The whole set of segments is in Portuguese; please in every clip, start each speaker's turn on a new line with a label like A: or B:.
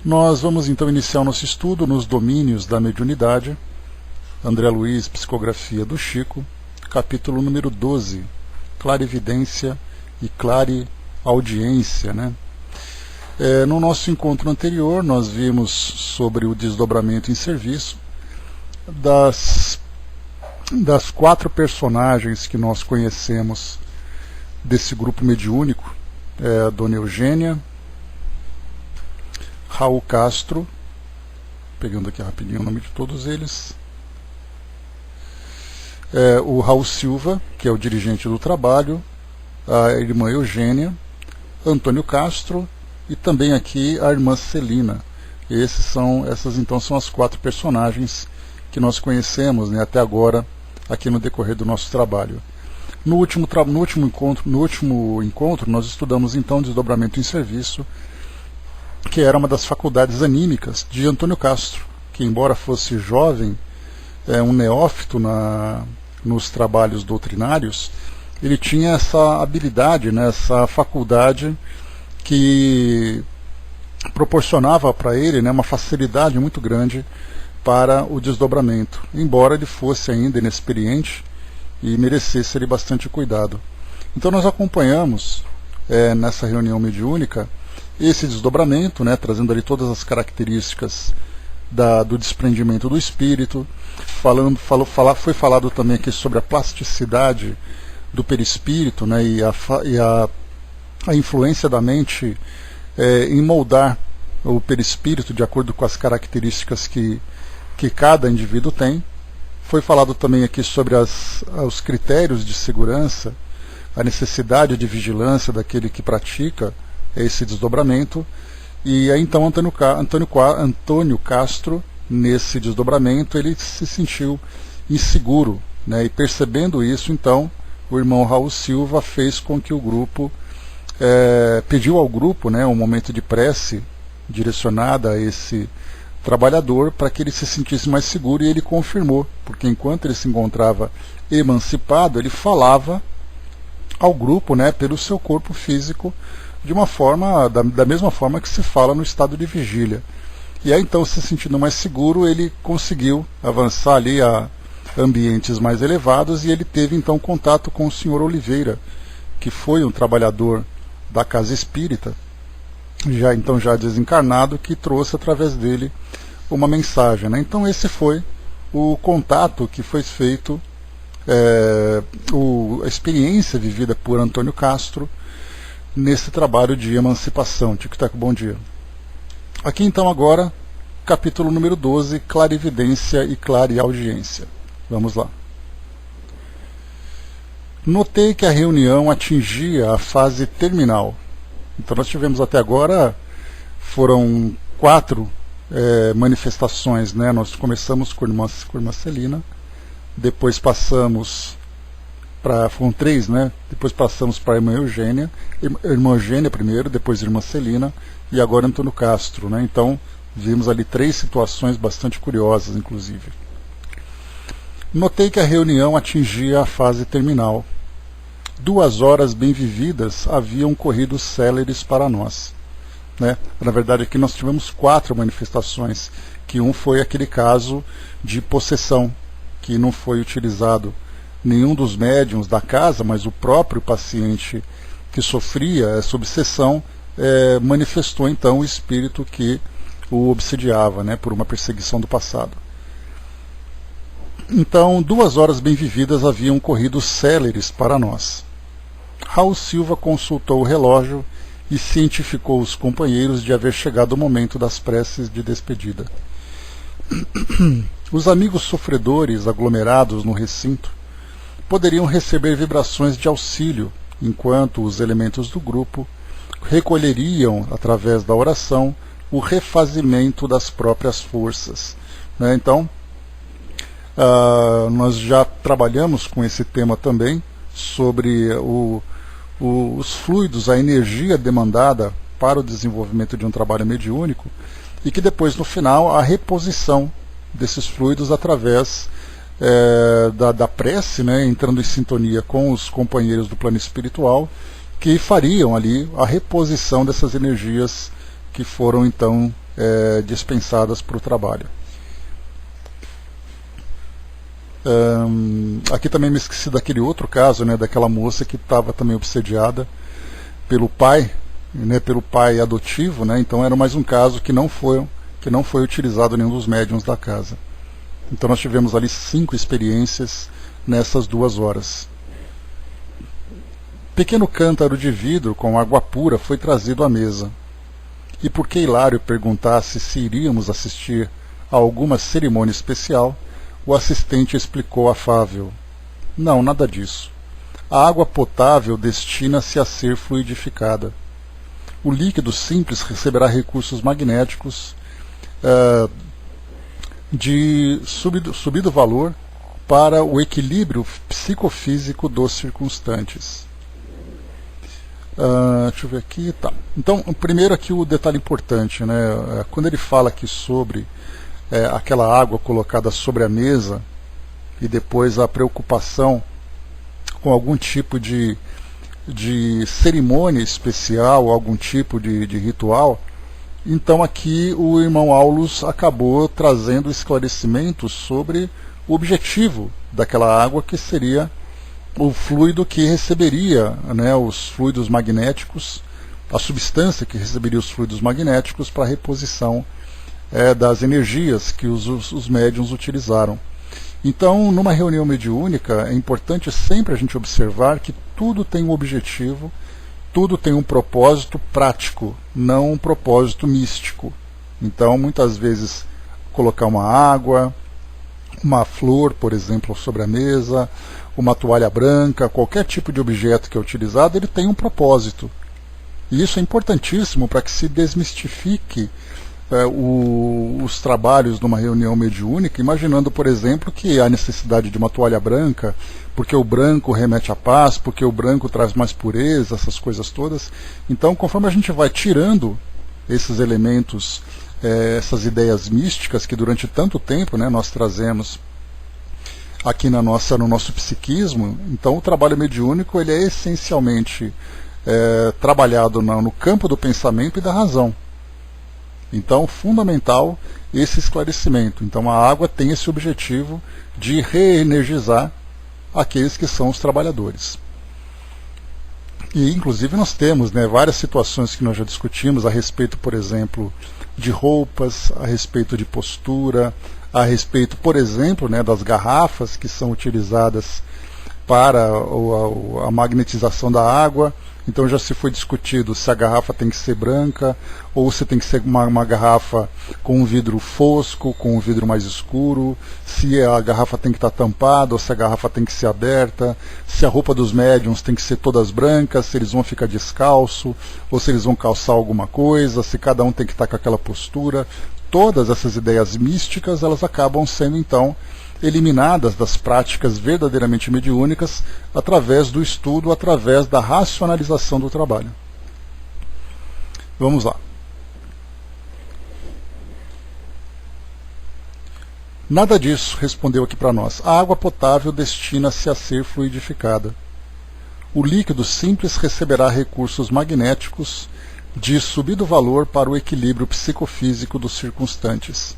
A: Nós vamos então iniciar o nosso estudo nos domínios da mediunidade. André Luiz, Psicografia do Chico, capítulo número 12, Clarividência e Clareaudiência, né? No nosso encontro anterior, nós vimos sobre o desdobramento em serviço das 4 personagens que nós conhecemos desse grupo mediúnico, Dona Eugênia, Raul Castro, pegando aqui rapidinho o nome de todos eles, o Raul Silva, que é o dirigente do trabalho, a irmã Eugênia, Antônio Castro e também aqui a irmã Celina. Essas então são as 4 personagens que nós conhecemos, né, até agora aqui no decorrer do nosso trabalho. No último encontro nós estudamos então desdobramento em serviço, que era uma das faculdades anímicas de Antônio Castro, que embora fosse jovem, um neófito nos trabalhos doutrinários, ele tinha essa habilidade, né, essa faculdade que proporcionava para ele, né, uma facilidade muito grande para o desdobramento, embora ele fosse ainda inexperiente e merecesse ali bastante cuidado. Então nós acompanhamos nessa reunião mediúnica esse desdobramento, né, trazendo ali todas as características do desprendimento do espírito. Foi falado também aqui sobre a plasticidade do perispírito, né, e a influência da mente em moldar o perispírito de acordo com as características que cada indivíduo tem. Foi falado também aqui sobre os critérios de segurança, a necessidade de vigilância daquele que pratica esse desdobramento. E aí então Antônio Castro, nesse desdobramento, ele se sentiu inseguro, né? E percebendo isso, então, o irmão Raul Silva fez com que o grupo, pediu ao grupo, né, um momento de prece direcionada a esse trabalhador para que ele se sentisse mais seguro, e ele confirmou, porque enquanto ele se encontrava emancipado, ele falava ao grupo, né, pelo seu corpo físico, de uma forma, da mesma forma que se fala no estado de vigília. E aí então, se sentindo mais seguro, ele conseguiu avançar ali a ambientes mais elevados, e ele teve então contato com o senhor Oliveira, que foi um trabalhador da casa espírita, já desencarnado, que trouxe através dele uma mensagem, né? Então esse foi o contato que foi feito, a experiência vivida por Antônio Castro nesse trabalho de emancipação. Tic-tac, bom dia. Aqui então agora, capítulo número 12, Clarividência e Clareaudiência. Vamos lá. Notei que a reunião atingia a fase terminal. Então nós tivemos até agora, foram 4 manifestações, né? Nós começamos com a irmã Celina, depois passamos foram 3, né? Depois passamos para a irmã Eugênia primeiro, depois a irmã Celina e agora Antônio Castro, né? Então vimos ali 3 situações bastante curiosas, inclusive. Notei que a reunião atingia a fase terminal. 2 horas bem vividas haviam corrido céleres para nós, né? Na verdade, aqui nós tivemos 4 manifestações, que um foi aquele caso de possessão, que não foi utilizado nenhum dos médiuns da casa, mas o próprio paciente que sofria essa obsessão manifestou então o espírito que o obsediava, né, por uma perseguição do passado. Então, 2 horas bem vividas haviam corrido céleres para nós. Raul Silva consultou o relógio e cientificou os companheiros de haver chegado o momento das preces de despedida. Os amigos sofredores aglomerados no recinto poderiam receber vibrações de auxílio, enquanto os elementos do grupo recolheriam, através da oração, o refazimento das próprias forças, né? Então, nós já trabalhamos com esse tema também, sobre os fluidos, a energia demandada para o desenvolvimento de um trabalho mediúnico, e que depois, no final, a reposição desses fluidos através da prece, né, entrando em sintonia com os companheiros do plano espiritual, que fariam ali a reposição dessas energias que foram então dispensadas para o trabalho. Aqui também me esqueci daquele outro caso, né, daquela moça que estava também obsediada pelo pai, né, pelo pai adotivo, né, então era mais um caso que não foi utilizado nenhum dos médiuns da casa. Então nós tivemos ali 5 experiências nessas 2 horas. Pequeno cântaro de vidro com água pura foi trazido à mesa. E porque Hilário perguntasse se iríamos assistir a alguma cerimônia especial, o assistente explicou afável: não, nada disso. A água potável destina-se a ser fluidificada. O líquido simples receberá recursos magnéticos de subido valor para o equilíbrio psicofísico dos circunstantes. Deixa eu ver aqui, tá. Então, primeiro aqui o detalhe importante, né? Quando ele fala aqui sobre aquela água colocada sobre a mesa e depois a preocupação com algum tipo de cerimônia especial, algum tipo de ritual, então aqui o irmão Aulus acabou trazendo esclarecimentos sobre o objetivo daquela água, que seria o fluido que receberia, né, os fluidos magnéticos, a substância que receberia os fluidos magnéticos para a reposição das energias que os médiuns utilizaram. Então, numa reunião mediúnica, é importante sempre a gente observar que tudo tem um objetivo, tudo tem um propósito prático, não um propósito místico. Então, muitas vezes, colocar uma água, uma flor, por exemplo, sobre a mesa, uma toalha branca, qualquer tipo de objeto que é utilizado, ele tem um propósito. E isso é importantíssimo para que se desmistifique os trabalhos numa reunião mediúnica, imaginando, por exemplo, que há necessidade de uma toalha branca, porque o branco remete à paz, porque o branco traz mais pureza, essas coisas todas. Então, conforme a gente vai tirando esses elementos, essas ideias místicas que durante tanto tempo, né, nós trazemos aqui no nosso psiquismo, então o trabalho mediúnico ele é essencialmente trabalhado no campo do pensamento e da razão. Então, fundamental esse esclarecimento. Então, a água tem esse objetivo de reenergizar aqueles que são os trabalhadores. E, inclusive, nós temos, né, várias situações que nós já discutimos a respeito, por exemplo, de roupas, a respeito de postura, a respeito, por exemplo, né, das garrafas que são utilizadas para a magnetização da água. Então já se foi discutido se a garrafa tem que ser branca ou se tem que ser uma garrafa com um vidro fosco, com um vidro mais escuro, se a garrafa tem que estar tampada ou se a garrafa tem que ser aberta, se a roupa dos médiuns tem que ser todas brancas, se eles vão ficar descalço ou se eles vão calçar alguma coisa, se cada um tem que estar com aquela postura. Todas essas ideias místicas, elas acabam sendo então eliminadas das práticas verdadeiramente mediúnicas através do estudo, através da racionalização do trabalho. Vamos lá. Nada disso, respondeu aqui para nós. A água potável destina-se a ser fluidificada. O líquido simples receberá recursos magnéticos de subido valor para o equilíbrio psicofísico dos circunstantes.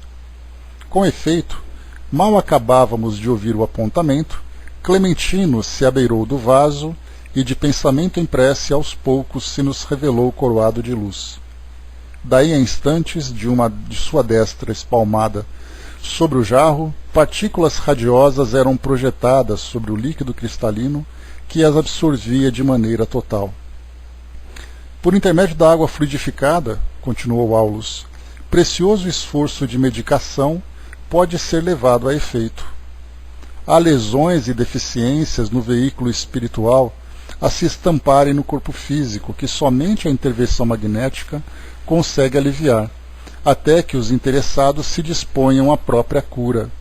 A: Com efeito, mal acabávamos de ouvir o apontamento, Clementino se abeirou do vaso e, de pensamento em prece, aos poucos se nos revelou coroado de luz. Daí a instantes, de sua destra espalmada sobre o jarro, partículas radiosas eram projetadas sobre o líquido cristalino que as absorvia de maneira total. Por intermédio da água fluidificada, continuou Aulus, precioso esforço de medicação pode ser levado a efeito. Há lesões e deficiências no veículo espiritual a se estamparem no corpo físico, que somente a intervenção magnética consegue aliviar, até que os interessados se disponham à própria cura.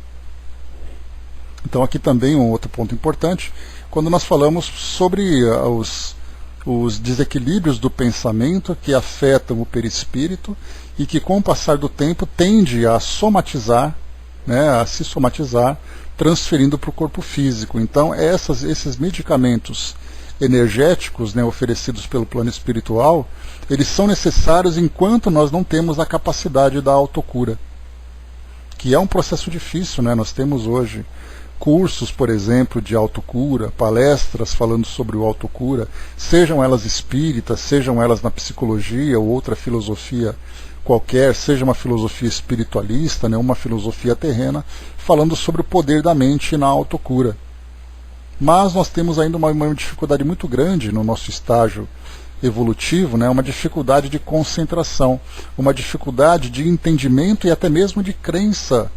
A: Então aqui também um outro ponto importante, quando nós falamos sobre os desequilíbrios do pensamento que afetam o perispírito e que com o passar do tempo tende a somatizar, a se somatizar, transferindo para o corpo físico. Então esses medicamentos energéticos, né, oferecidos pelo plano espiritual, eles são necessários enquanto nós não temos a capacidade da autocura, que é um processo difícil, né? Nós temos hoje cursos, por exemplo, de autocura, palestras falando sobre o autocura, sejam elas espíritas, sejam elas na psicologia ou outra filosofia qualquer, seja uma filosofia espiritualista, né, uma filosofia terrena, falando sobre o poder da mente na autocura. Mas nós temos ainda uma dificuldade muito grande no nosso estágio evolutivo, né, uma dificuldade de concentração, uma dificuldade de entendimento e até mesmo de crença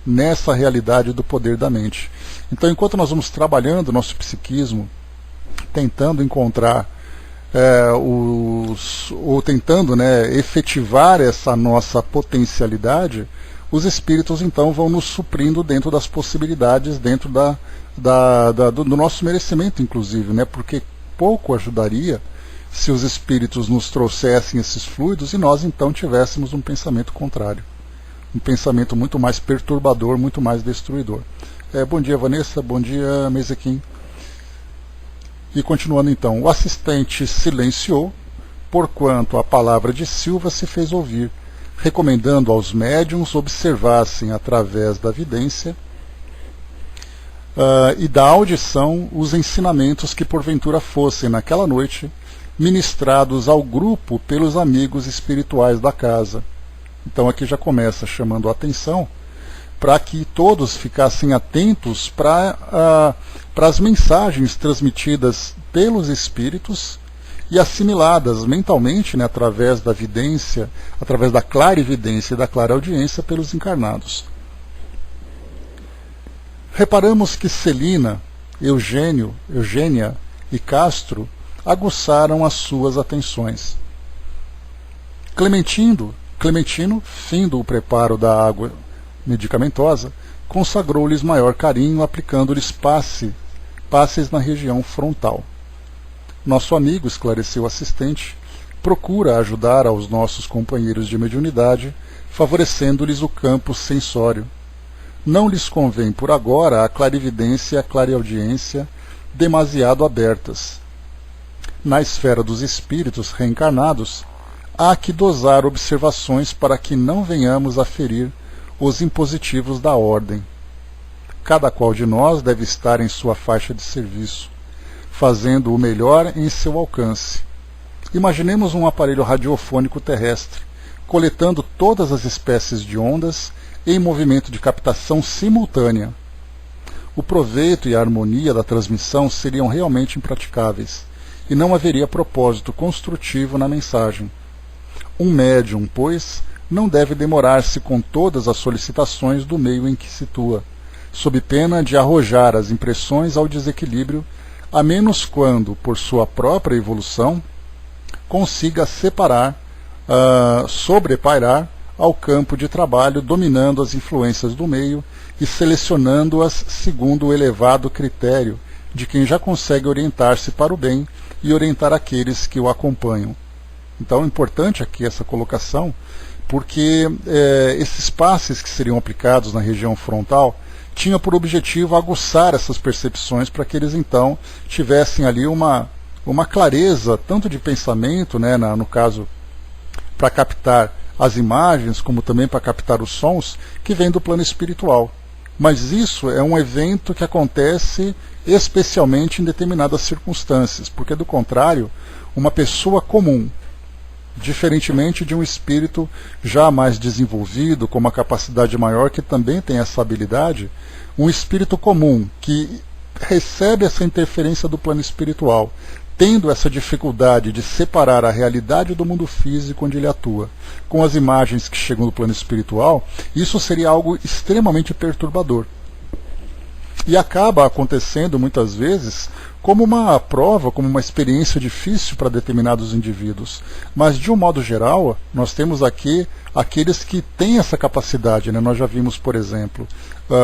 A: nessa realidade do poder da mente. Então, enquanto nós vamos trabalhando o nosso psiquismo, tentando encontrar ou tentando, né, efetivar essa nossa potencialidade, os espíritos então vão nos suprindo dentro das possibilidades, dentro do nosso merecimento, inclusive, né, porque pouco ajudaria se os espíritos nos trouxessem esses fluidos e nós então tivéssemos um pensamento contrário, um pensamento muito mais perturbador, muito mais destruidor. Bom dia, Vanessa, bom dia, Mezequim. E continuando então, o assistente silenciou, porquanto a palavra de Silva se fez ouvir, recomendando aos médiuns observassem através da vidência e da audição os ensinamentos que porventura fossem naquela noite ministrados ao grupo pelos amigos espirituais da casa. Então aqui já começa chamando a atenção para que todos ficassem atentos para as mensagens transmitidas pelos espíritos e assimiladas mentalmente, né, através da vidência, através da clarividência e da clareaudiência pelos encarnados. Reparamos que Celina, Eugênia e Castro aguçaram as suas atenções. Clementino, findo o preparo da água medicamentosa, consagrou-lhes maior carinho, aplicando-lhes passes na região frontal. Nosso amigo, esclareceu o assistente, procura ajudar aos nossos companheiros de mediunidade, favorecendo-lhes o campo sensório. Não lhes convém por agora a clarividência e a clareaudiência demasiado abertas. Na esfera dos espíritos reencarnados, há que dosar observações para que não venhamos a ferir os impositivos da ordem. Cada qual de nós deve estar em sua faixa de serviço, fazendo o melhor em seu alcance. Imaginemos um aparelho radiofônico terrestre, coletando todas as espécies de ondas em movimento de captação simultânea. O proveito e a harmonia da transmissão seriam realmente impraticáveis, e não haveria propósito construtivo na mensagem. Um médium, pois, não deve demorar-se com todas as solicitações do meio em que situa, sob pena de arrojar as impressões ao desequilíbrio, a menos quando, por sua própria evolução, consiga sobrepairar ao campo de trabalho, dominando as influências do meio e selecionando-as segundo o elevado critério de quem já consegue orientar-se para o bem e orientar aqueles que o acompanham. Então é importante aqui essa colocação, porque esses passes que seriam aplicados na região frontal tinham por objetivo aguçar essas percepções para que eles então tivessem ali uma clareza, tanto de pensamento, né, no caso, para captar as imagens, como também para captar os sons que vêm do plano espiritual. Mas isso é um evento que acontece especialmente em determinadas circunstâncias, porque do contrário, uma pessoa comum, diferentemente de um espírito já mais desenvolvido, com uma capacidade maior, que também tem essa habilidade, um espírito comum que recebe essa interferência do plano espiritual, tendo essa dificuldade de separar a realidade do mundo físico onde ele atua, com as imagens que chegam do plano espiritual, isso seria algo extremamente perturbador. E acaba acontecendo muitas vezes como uma prova, como uma experiência difícil para determinados indivíduos. Mas, de um modo geral, nós temos aqui aqueles que têm essa capacidade, né? Nós já vimos, por exemplo,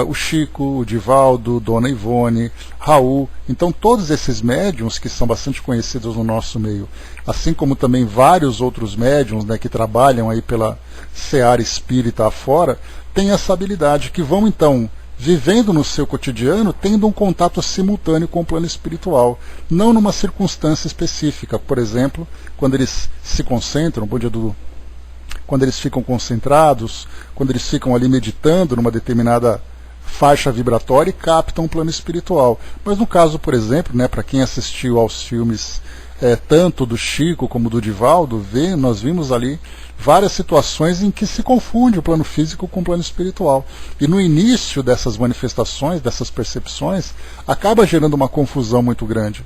A: o Chico, o Divaldo, Dona Ivone, Raul. Então, todos esses médiuns que são bastante conhecidos no nosso meio, assim como também vários outros médiuns, né, que trabalham aí pela seara espírita afora, têm essa habilidade, que vão, então, vivendo no seu cotidiano, tendo um contato simultâneo com o plano espiritual, não numa circunstância específica. Por exemplo, quando eles se concentram, bom dia Dudu, quando eles ficam concentrados, quando eles ficam ali meditando numa determinada faixa vibratória e captam o plano espiritual. Mas no caso, por exemplo, né, para quem assistiu aos filmes tanto do Chico como do Divaldo, nós vimos ali várias situações em que se confunde o plano físico com o plano espiritual. E no início dessas manifestações, dessas percepções, acaba gerando uma confusão muito grande.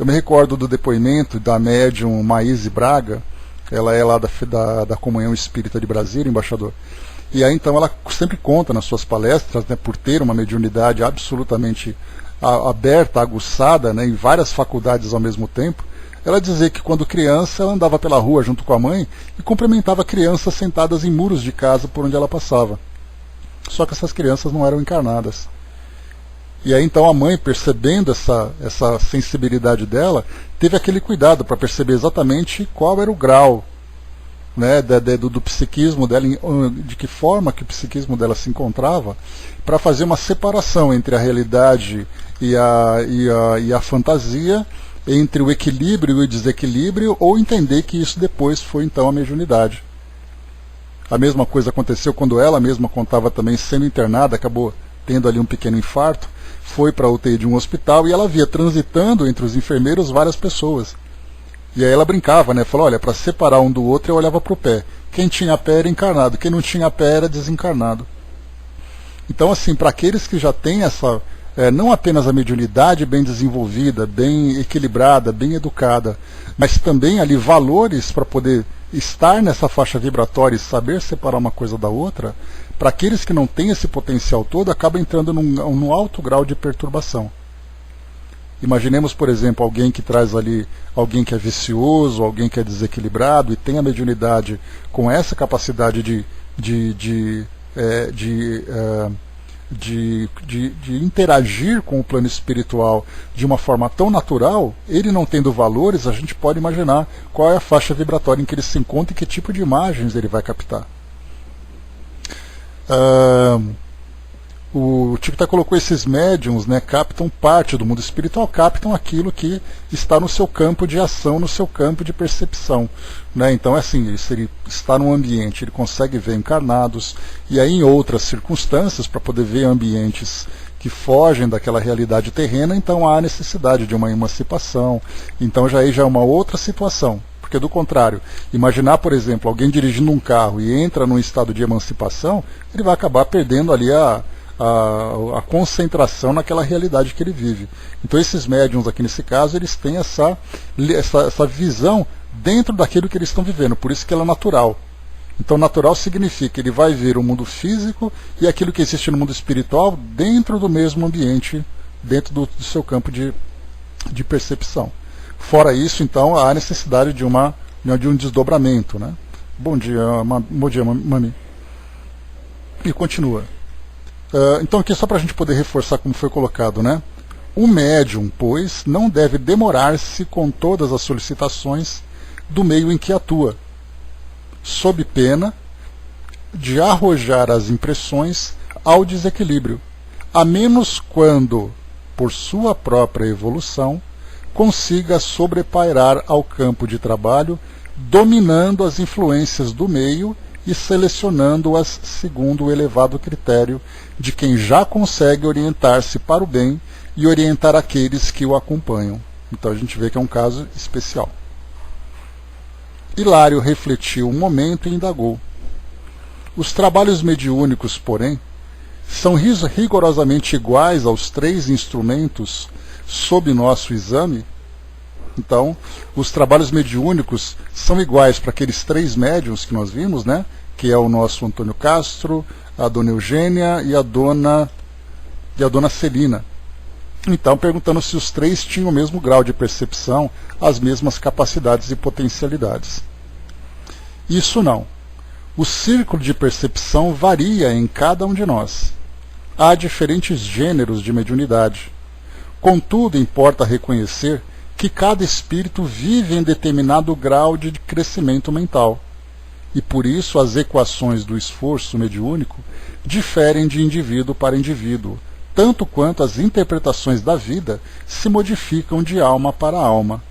A: Eu me recordo do depoimento da médium Maíse Braga, ela é lá da Comunhão Espírita de Brasília, embaixador. E aí então ela sempre conta nas suas palestras, né, por ter uma mediunidade absolutamente aberta, aguçada, né, em várias faculdades ao mesmo tempo, ela dizia que quando criança ela andava pela rua junto com a mãe e cumprimentava crianças sentadas em muros de casa por onde ela passava. Só que essas crianças não eram encarnadas. E aí então a mãe, percebendo essa sensibilidade dela, teve aquele cuidado para perceber exatamente qual era o grau, né, do psiquismo dela, de que forma que o psiquismo dela se encontrava, para fazer uma separação entre a realidade e a fantasia, entre o equilíbrio e o desequilíbrio, ou entender que isso depois foi então a mediunidade. A mesma coisa aconteceu quando ela mesma contava também, sendo internada, acabou tendo ali um pequeno infarto, foi para a UTI de um hospital e ela via transitando entre os enfermeiros várias pessoas. E aí ela brincava, né? Falou, olha, para separar um do outro eu olhava para o pé. Quem tinha pé era encarnado, quem não tinha pé era desencarnado. Então, assim, para aqueles que já têm essa, não apenas a mediunidade bem desenvolvida, bem equilibrada, bem educada, mas também ali valores para poder estar nessa faixa vibratória e saber separar uma coisa da outra, para aqueles que não têm esse potencial todo, acaba entrando num alto grau de perturbação. Imaginemos, por exemplo, alguém que traz ali, alguém que é vicioso, alguém que é desequilibrado e tem a mediunidade com essa capacidade de interagir com o plano espiritual de uma forma tão natural, ele não tendo valores, a gente pode imaginar qual é a faixa vibratória em que ele se encontra e que tipo de imagens ele vai captar. O Tico colocou esses médiums, né, captam parte do mundo espiritual, captam aquilo que está no seu campo de ação, no seu campo de percepção, né? Então é assim, se ele está num ambiente, ele consegue ver encarnados, e aí em outras circunstâncias, para poder ver ambientes que fogem daquela realidade terrena, então há necessidade de uma emancipação, então já é uma outra situação. Porque do contrário, imaginar, por exemplo, alguém dirigindo um carro e entra num estado de emancipação, ele vai acabar perdendo ali a concentração naquela realidade que ele vive. Então esses médiums aqui nesse caso, eles têm essa visão dentro daquilo que eles estão vivendo, por isso que ela é natural. Então natural significa que ele vai ver o mundo físico e aquilo que existe no mundo espiritual dentro do mesmo ambiente, dentro do seu campo de percepção. Fora isso, então, há necessidade de um desdobramento, né? Bom dia, Mami. E continua. Então aqui só para a gente poder reforçar como foi colocado, né? O médium, pois, não deve demorar-se com todas as solicitações do meio em que atua, sob pena de arrojar as impressões ao desequilíbrio, a menos quando, por sua própria evolução, consiga sobrepairar ao campo de trabalho, dominando as influências do meio e selecionando-as segundo o elevado critério de quem já consegue orientar-se para o bem e orientar aqueles que o acompanham. Então a gente vê que é um caso especial. Hilário refletiu um momento e indagou. Os trabalhos mediúnicos, porém, são rigorosamente iguais aos 3 instrumentos sob nosso exame? Então, os trabalhos mediúnicos são iguais para aqueles 3 médiuns que nós vimos, né? Que é o nosso Antônio Castro, a dona Eugênia e a dona Celina. Então, perguntando se os 3 tinham o mesmo grau de percepção, as mesmas capacidades e potencialidades. Isso não. O círculo de percepção varia em cada um de nós. Há diferentes gêneros de mediunidade. Contudo, importa reconhecer que cada espírito vive em determinado grau de crescimento mental. e por isso as equações do esforço mediúnico diferem de indivíduo para indivíduo, tanto quanto as interpretações da vida se modificam de alma para alma.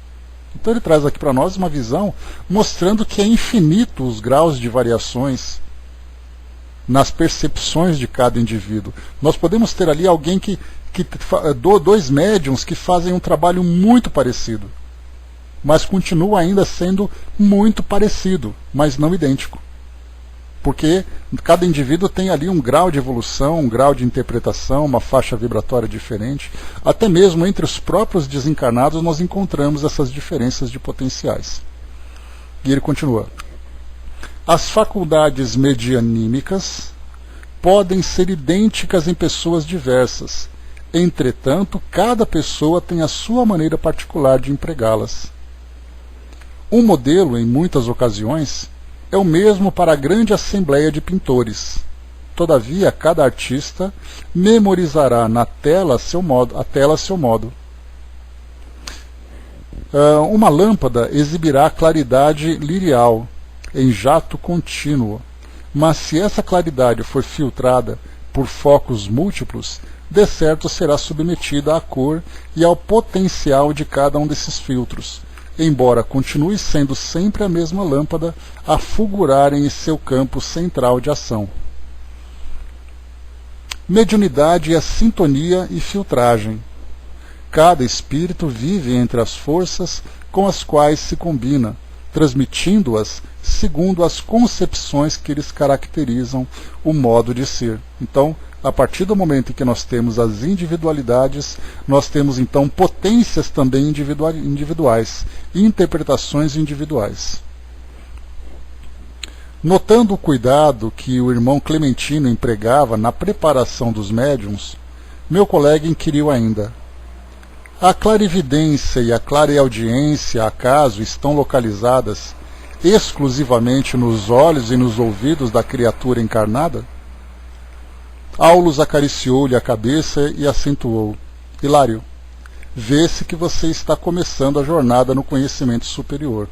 A: Então ele traz aqui para nós uma visão mostrando que é infinito os graus de variações nas percepções de cada indivíduo. Nós podemos ter ali alguém dois médiums que fazem um trabalho muito parecido, mas continua ainda sendo muito parecido, mas não idêntico. Porque cada indivíduo tem ali um grau de evolução, um grau de interpretação, uma faixa vibratória diferente. Até mesmo entre os próprios desencarnados nós encontramos essas diferenças de potenciais. E ele continua. As faculdades medianímicas podem ser idênticas em pessoas diversas. Entretanto, cada pessoa tem a sua maneira particular de empregá-las. Um modelo, em muitas ocasiões, é o mesmo para a grande assembleia de pintores. Todavia, cada artista memorizará na tela seu modo. Uma lâmpada exibirá claridade lirial, em jato contínuo, mas se essa claridade for filtrada por focos múltiplos, de certo será submetida à cor e ao potencial de cada um desses filtros, embora continue sendo sempre a mesma lâmpada a fulgurar em seu campo central de ação. Mediunidade é sintonia e filtragem. Cada espírito vive entre as forças com as quais se combina, transmitindo-as segundo as concepções que lhes caracterizam o modo de ser. Então, a partir do momento em que nós temos as individualidades, nós temos então potências também individuais, interpretações individuais. Notando o cuidado que o irmão Clementino empregava na preparação dos médiuns, meu colega inquiriu ainda: a clarividência e a clareaudiência, acaso, estão localizadas exclusivamente nos olhos e nos ouvidos da criatura encarnada? Aulus acariciou-lhe a cabeça e acentuou: Hilário, vê-se que você está começando a jornada no conhecimento superior.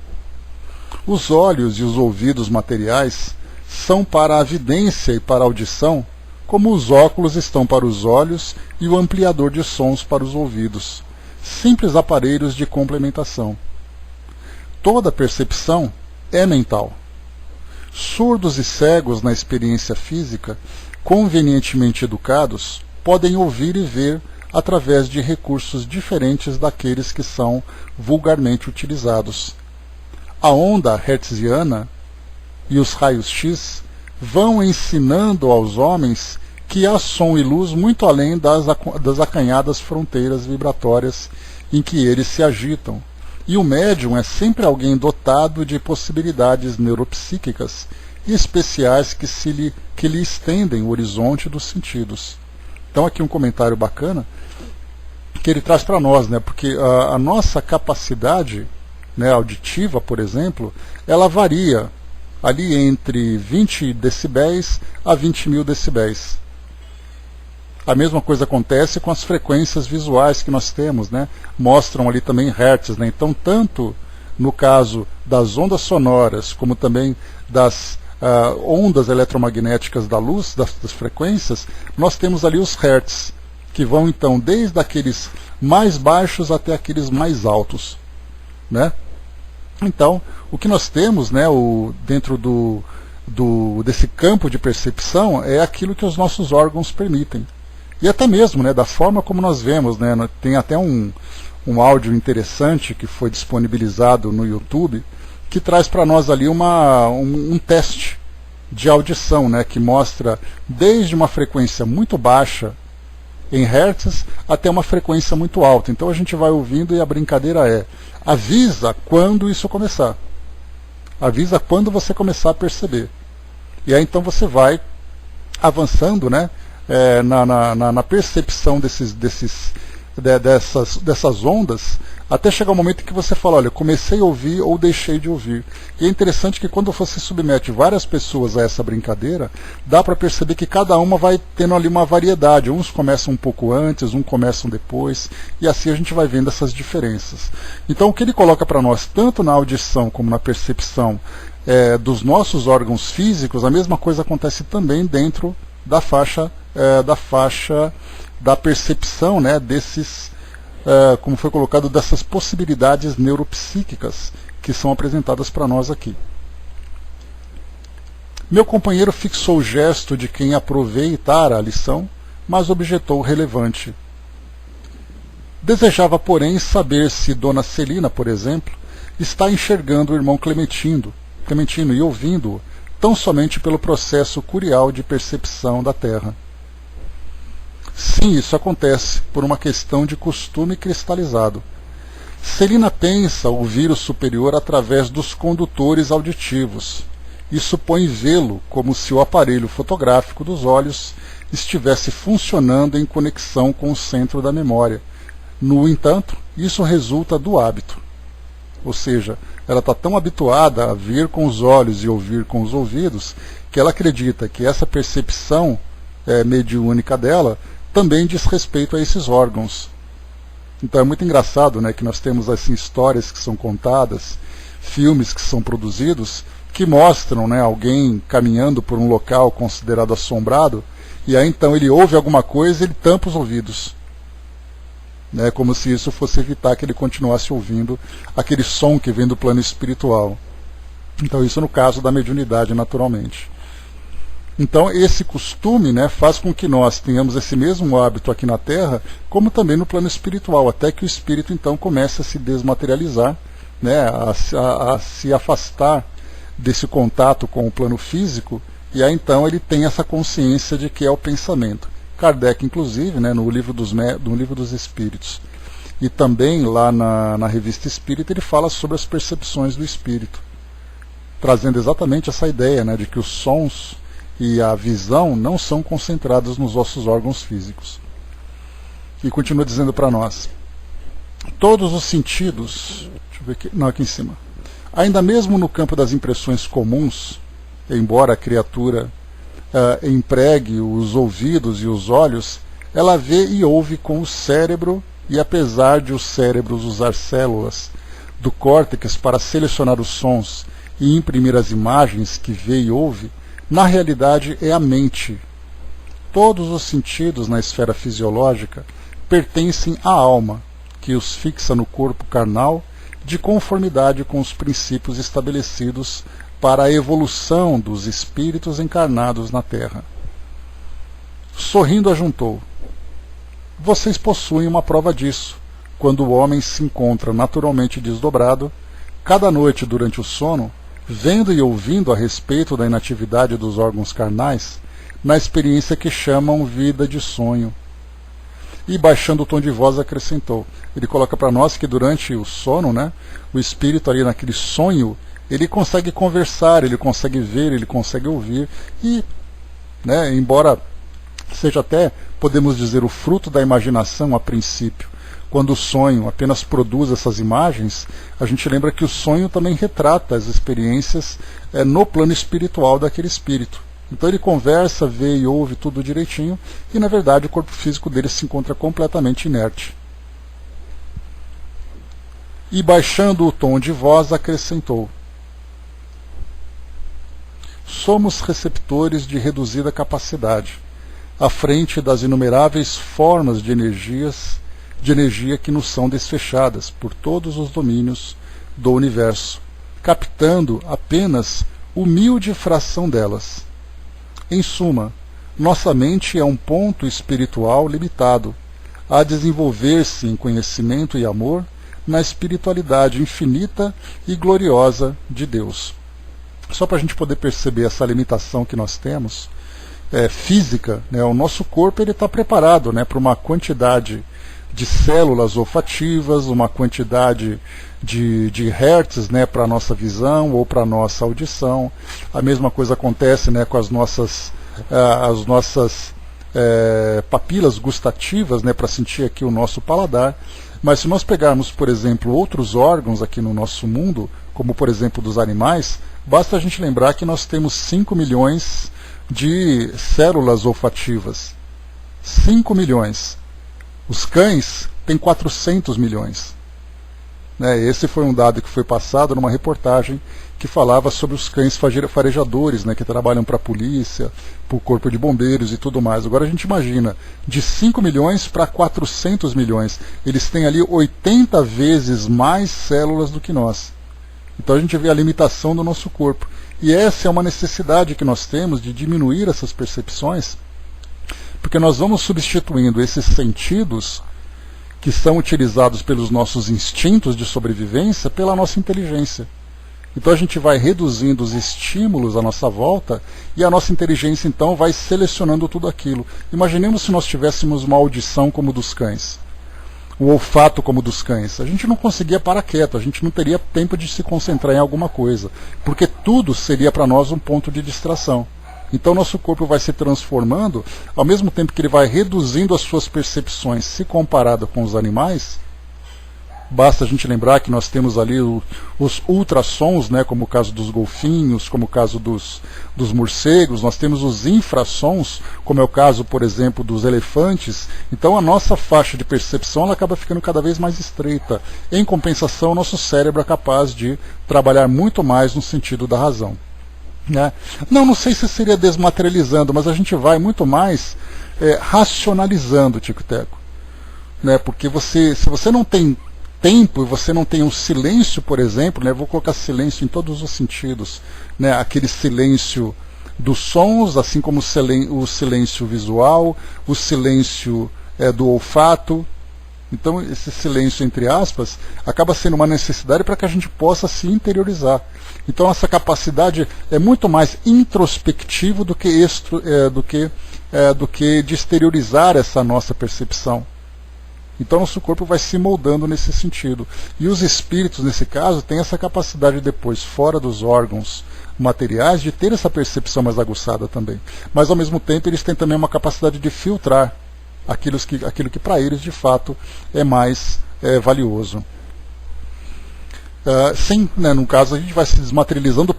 A: Os olhos e os ouvidos materiais são para a vidência e para a audição, como os óculos estão para os olhos e o ampliador de sons para os ouvidos, simples aparelhos de complementação. Toda percepção é mental. Surdos e cegos na experiência física, convenientemente educados, podem ouvir e ver através de recursos diferentes daqueles que são vulgarmente utilizados. A onda hertziana e os raios X vão ensinando aos homens que há som e luz muito além das acanhadas fronteiras vibratórias em que eles se agitam, e o médium é sempre alguém dotado de possibilidades neuropsíquicas especiais que lhe estendem o horizonte dos sentidos. Então aqui um comentário bacana que ele traz para nós, né, porque a nossa capacidade, né, auditiva, por exemplo, ela varia ali entre 20 decibéis a 20 mil decibéis. A mesma coisa acontece com as frequências visuais que nós temos, né? Mostram ali também hertz, né? Então, tanto no caso das ondas sonoras, como também das ondas eletromagnéticas da luz, das frequências, nós temos ali os hertz, que vão então desde aqueles mais baixos até aqueles mais altos, né? Então, o que nós temos, né, dentro desse campo de percepção é aquilo que os nossos órgãos permitem. E até mesmo, né, da forma como nós vemos, né, tem até um áudio interessante que foi disponibilizado no YouTube, que traz para nós ali um teste de audição, né, que mostra desde uma frequência muito baixa em hertz até uma frequência muito alta. Então a gente vai ouvindo e a brincadeira é: avisa quando isso começar. Avisa quando você começar a perceber. E aí então você vai avançando, né, na percepção dessas ondas, até chegar o momento em que você fala: olha, comecei a ouvir ou deixei de ouvir. E é interessante que quando você submete várias pessoas a essa brincadeira, dá para perceber que cada uma vai tendo ali uma variedade. Uns começam um pouco antes, uns começam depois, e assim a gente vai vendo essas diferenças. Então o que ele coloca para nós, tanto na audição como na percepção dos nossos órgãos físicos, a mesma coisa acontece também dentro da faixa da percepção, né, desses, como foi colocado, dessas possibilidades neuropsíquicas que são apresentadas para nós aqui. Meu companheiro fixou o gesto de quem aproveitara a lição, mas objetou relevante. Desejava, porém, saber se Dona Celina, por exemplo, está enxergando o irmão Clementino e ouvindo-o tão somente pelo processo curial de percepção da Terra. Sim, isso acontece por uma questão de costume cristalizado. Celina pensa ouvir o superior através dos condutores auditivos e supõe vê-lo como se o aparelho fotográfico dos olhos estivesse funcionando em conexão com o centro da memória. No entanto, isso resulta do hábito. Ou seja, ela está tão habituada a ver com os olhos e ouvir com os ouvidos que ela acredita que essa percepção mediúnica dela também diz respeito a esses órgãos. Então é muito engraçado, né, que nós temos assim, histórias que são contadas, filmes que são produzidos, que mostram, né, alguém caminhando por um local considerado assombrado, e aí então ele ouve alguma coisa e ele tampa os ouvidos. Né, como se isso fosse evitar que ele continuasse ouvindo aquele som que vem do plano espiritual. Então isso no caso da mediunidade, naturalmente. Então esse costume, né, faz com que nós tenhamos esse mesmo hábito aqui na Terra, como também no plano espiritual, até que o espírito então comece a se desmaterializar, né, a se afastar desse contato com o plano físico, e aí então ele tem essa consciência de que é o pensamento. Kardec, inclusive, né, no livro dos Espíritos, e também lá na Revista Espírita, ele fala sobre as percepções do espírito, trazendo exatamente essa ideia, né, de que os sons e a visão não são concentrados nos nossos órgãos físicos. E continua dizendo para nós: todos os sentidos, deixa eu ver aqui, não, aqui em cima, ainda mesmo no campo das impressões comuns, embora a criatura empregue os ouvidos e os olhos, ela vê e ouve com o cérebro, e apesar de os cérebros usar células do córtex para selecionar os sons e imprimir as imagens que vê e ouve, na realidade é a mente. Todos os sentidos na esfera fisiológica pertencem à alma, que os fixa no corpo carnal de conformidade com os princípios estabelecidos para a evolução dos espíritos encarnados na Terra. Sorrindo, ajuntou: vocês possuem uma prova disso, quando o homem se encontra naturalmente desdobrado, cada noite durante o sono, vendo e ouvindo a respeito da inatividade dos órgãos carnais, na experiência que chamam vida de sonho. E baixando o tom de voz acrescentou, ele coloca para nós que durante o sono, né, o espírito ali naquele sonho, ele consegue conversar, ele consegue ver, ele consegue ouvir, e, né, embora seja até, podemos dizer, o fruto da imaginação a princípio, quando o sonho apenas produz essas imagens, a gente lembra que o sonho também retrata as experiências no plano espiritual daquele espírito. Então ele conversa, vê e ouve tudo direitinho, e na verdade o corpo físico dele se encontra completamente inerte. E baixando o tom de voz acrescentou: somos receptores de reduzida capacidade, à frente das inumeráveis formas de energia que nos são desfechadas por todos os domínios do universo, captando apenas humilde fração delas. Em suma, nossa mente é um ponto espiritual limitado, a desenvolver-se em conhecimento e amor na espiritualidade infinita e gloriosa de Deus. Só para a gente poder perceber essa limitação que nós temos, física, né, o nosso corpo está preparado, né, para uma quantidade de células olfativas, uma quantidade de hertz, né, para a nossa visão ou para a nossa audição. A mesma coisa acontece, né, com as nossas papilas gustativas, né, para sentir aqui o nosso paladar. Mas se nós pegarmos, por exemplo, outros órgãos aqui no nosso mundo, como por exemplo dos animais, basta a gente lembrar que nós temos 5 milhões de células olfativas. 5 milhões. Os cães têm 400 milhões. né? Esse foi um dado que foi passado numa reportagem que falava sobre os cães farejadores, né, que trabalham para a polícia, para o corpo de bombeiros e tudo mais. Agora a gente imagina, de 5 milhões para 400 milhões, eles têm ali 80 vezes mais células do que nós. Então a gente vê a limitação do nosso corpo. E essa é uma necessidade que nós temos de diminuir essas percepções, porque nós vamos substituindo esses sentidos que são utilizados pelos nossos instintos de sobrevivência pela nossa inteligência. Então a gente vai reduzindo os estímulos à nossa volta e a nossa inteligência então vai selecionando tudo aquilo. Imaginemos se nós tivéssemos uma audição como dos cães, o olfato como dos cães. A gente não conseguia parar quieto, a gente não teria tempo de se concentrar em alguma coisa, porque tudo seria para nós um ponto de distração. Então nosso corpo vai se transformando, ao mesmo tempo que ele vai reduzindo as suas percepções se comparado com os animais. Basta a gente lembrar que nós temos ali os ultrassons, né, como o caso dos golfinhos, como o caso dos morcegos, nós temos os infrassons, como é o caso, por exemplo, dos elefantes. Então a nossa faixa de percepção ela acaba ficando cada vez mais estreita. Em compensação, o nosso cérebro é capaz de trabalhar muito mais no sentido da razão. Né? Não sei se seria desmaterializando, mas a gente vai muito mais racionalizando, Tico e Teco. Né? Porque se você não tem tempo e você não tem um silêncio, por exemplo, né, vou colocar silêncio em todos os sentidos, né, aquele silêncio dos sons, assim como o silêncio visual, o silêncio do olfato. Então esse silêncio, entre aspas, acaba sendo uma necessidade para que a gente possa se interiorizar. Então essa capacidade é muito mais introspectivo do que de exteriorizar essa nossa percepção. Então nosso corpo vai se moldando nesse sentido. E os espíritos, nesse caso, têm essa capacidade depois, fora dos órgãos materiais, de ter essa percepção mais aguçada também. Mas ao mesmo tempo eles têm também uma capacidade de filtrar aquilo que para eles de fato é mais valioso. Sim, né, no caso a gente vai se desmaterializando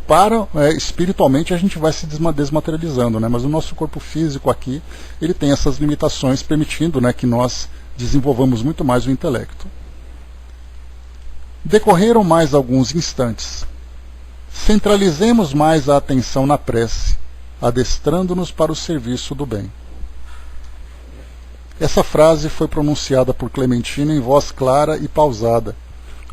A: espiritualmente a gente vai se desmaterializando, né, mas o nosso corpo físico aqui ele tem essas limitações, permitindo, né, que nós desenvolvamos muito mais o intelecto. Decorreram mais alguns instantes. Centralizemos mais a atenção na prece, adestrando-nos para o serviço do bem. Essa frase foi pronunciada por Clementina em voz clara e pausada,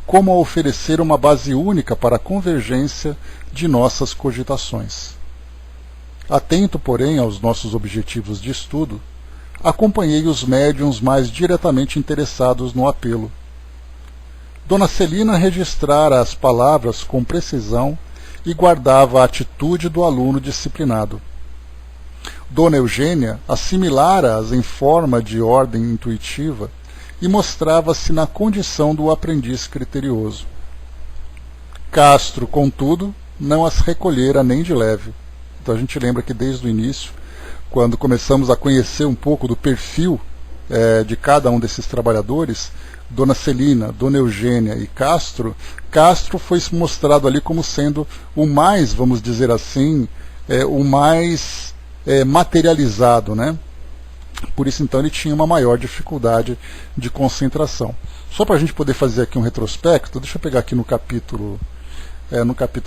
A: como a oferecer uma base única para a convergência de nossas cogitações. Atento, porém, aos nossos objetivos de estudo, acompanhei os médiuns mais diretamente interessados no apelo. Dona Celina registrara as palavras com precisão e guardava a atitude do aluno disciplinado. Dona Eugênia assimilara-as em forma de ordem intuitiva e mostrava-se na condição do aprendiz criterioso. Castro, contudo, não as recolhera nem de leve. Então a gente lembra que desde o início, quando começamos a conhecer um pouco do perfil de cada um desses trabalhadores, Dona Celina, Dona Eugênia e Castro foi mostrado ali como sendo o mais, vamos dizer assim, o mais materializado, né? Por isso então ele tinha uma maior dificuldade de concentração. Só para a gente poder fazer aqui um retrospecto, deixa eu pegar aqui no capítulo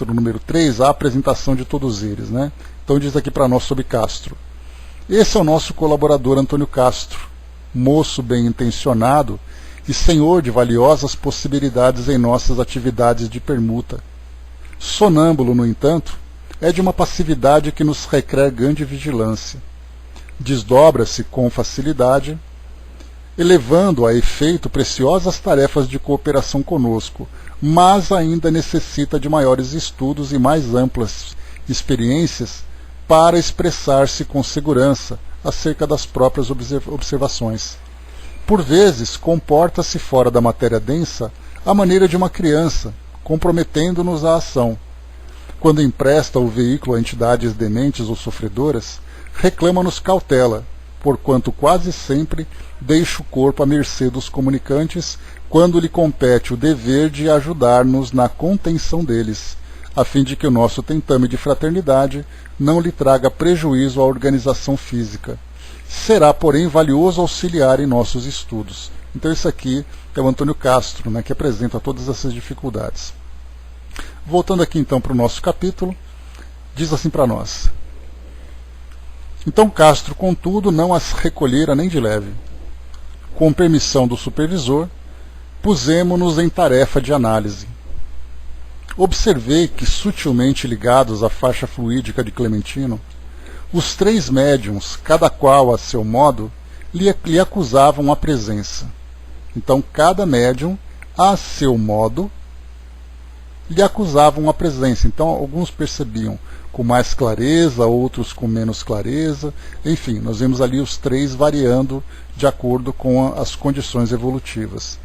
A: número 3, a apresentação de todos eles, né? Então diz aqui para nós sobre Castro. Esse é o nosso colaborador Antônio Castro, moço bem intencionado e senhor de valiosas possibilidades em nossas atividades de permuta. Sonâmbulo, no entanto, é de uma passividade que nos requer grande vigilância. Desdobra-se com facilidade, elevando a efeito preciosas tarefas de cooperação conosco, mas ainda necessita de maiores estudos e mais amplas experiências para expressar-se com segurança acerca das próprias observações. Por vezes, comporta-se fora da matéria densa à maneira de uma criança, comprometendo-nos à ação. Quando empresta o veículo a entidades dementes ou sofredoras, reclama-nos cautela, porquanto quase sempre deixa o corpo à mercê dos comunicantes quando lhe compete o dever de ajudar-nos na contenção deles, a fim de que o nosso tentame de fraternidade não lhe traga prejuízo à organização física. Será, porém, valioso auxiliar em nossos estudos. Então esse aqui é o Antônio Castro, né, que apresenta todas essas dificuldades. Voltando aqui então para o nosso capítulo, diz assim para nós: então Castro, contudo, não as recolhera nem de leve. Com permissão do supervisor, pusemo-nos em tarefa de análise. Observei que, sutilmente ligados à faixa fluídica de Clementino, os 3 médiuns, cada qual a seu modo, lhe acusavam a presença. Então, cada médium, a seu modo, lhe acusavam a presença. Então, alguns percebiam com mais clareza, outros com menos clareza. Enfim, nós vemos ali os 3 variando de acordo com as condições evolutivas.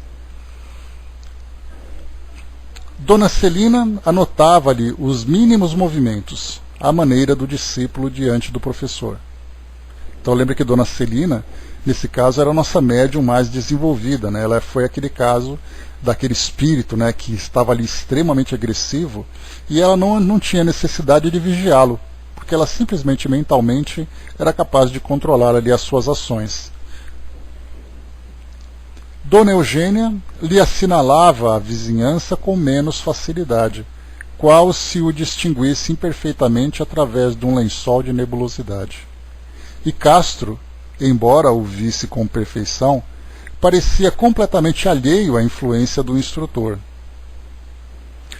A: Dona Celina anotava-lhe os mínimos movimentos, à maneira do discípulo diante do professor. Então lembra que Dona Celina, nesse caso, era a nossa médium mais desenvolvida, né? Ela foi aquele caso daquele espírito, né, que estava ali extremamente agressivo, e ela não tinha necessidade de vigiá-lo, porque ela simplesmente mentalmente era capaz de controlar ali as suas ações. Dona Eugênia lhe assinalava a vizinhança com menos facilidade, qual se o distinguisse imperfeitamente através de um lençol de nebulosidade. E Castro, embora o visse com perfeição, parecia completamente alheio à influência do instrutor.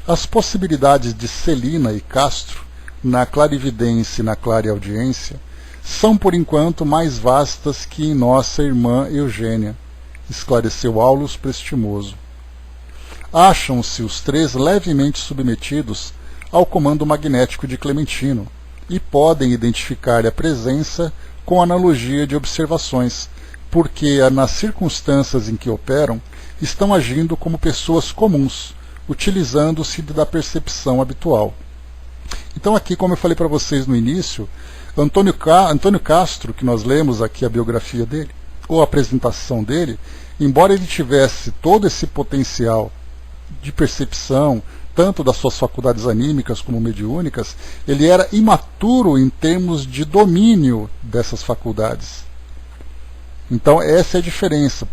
A: As possibilidades de Celina e Castro, na clarividência e na clareaudiência, são por enquanto mais vastas que em nossa irmã Eugênia, esclareceu Aulus Prestimoso. Acham-se os 3 levemente submetidos ao comando magnético de Clementino e podem identificar a presença com analogia de observações, porque nas circunstâncias em que operam, estão agindo como pessoas comuns, utilizando-se da percepção habitual. Então aqui, como eu falei para vocês no início, Antônio Castro, que nós lemos aqui a biografia dele, ou a apresentação dele, embora ele tivesse todo esse potencial de percepção, tanto das suas faculdades anímicas como mediúnicas, ele era imaturo em termos de domínio dessas faculdades. Então essa é a diferença,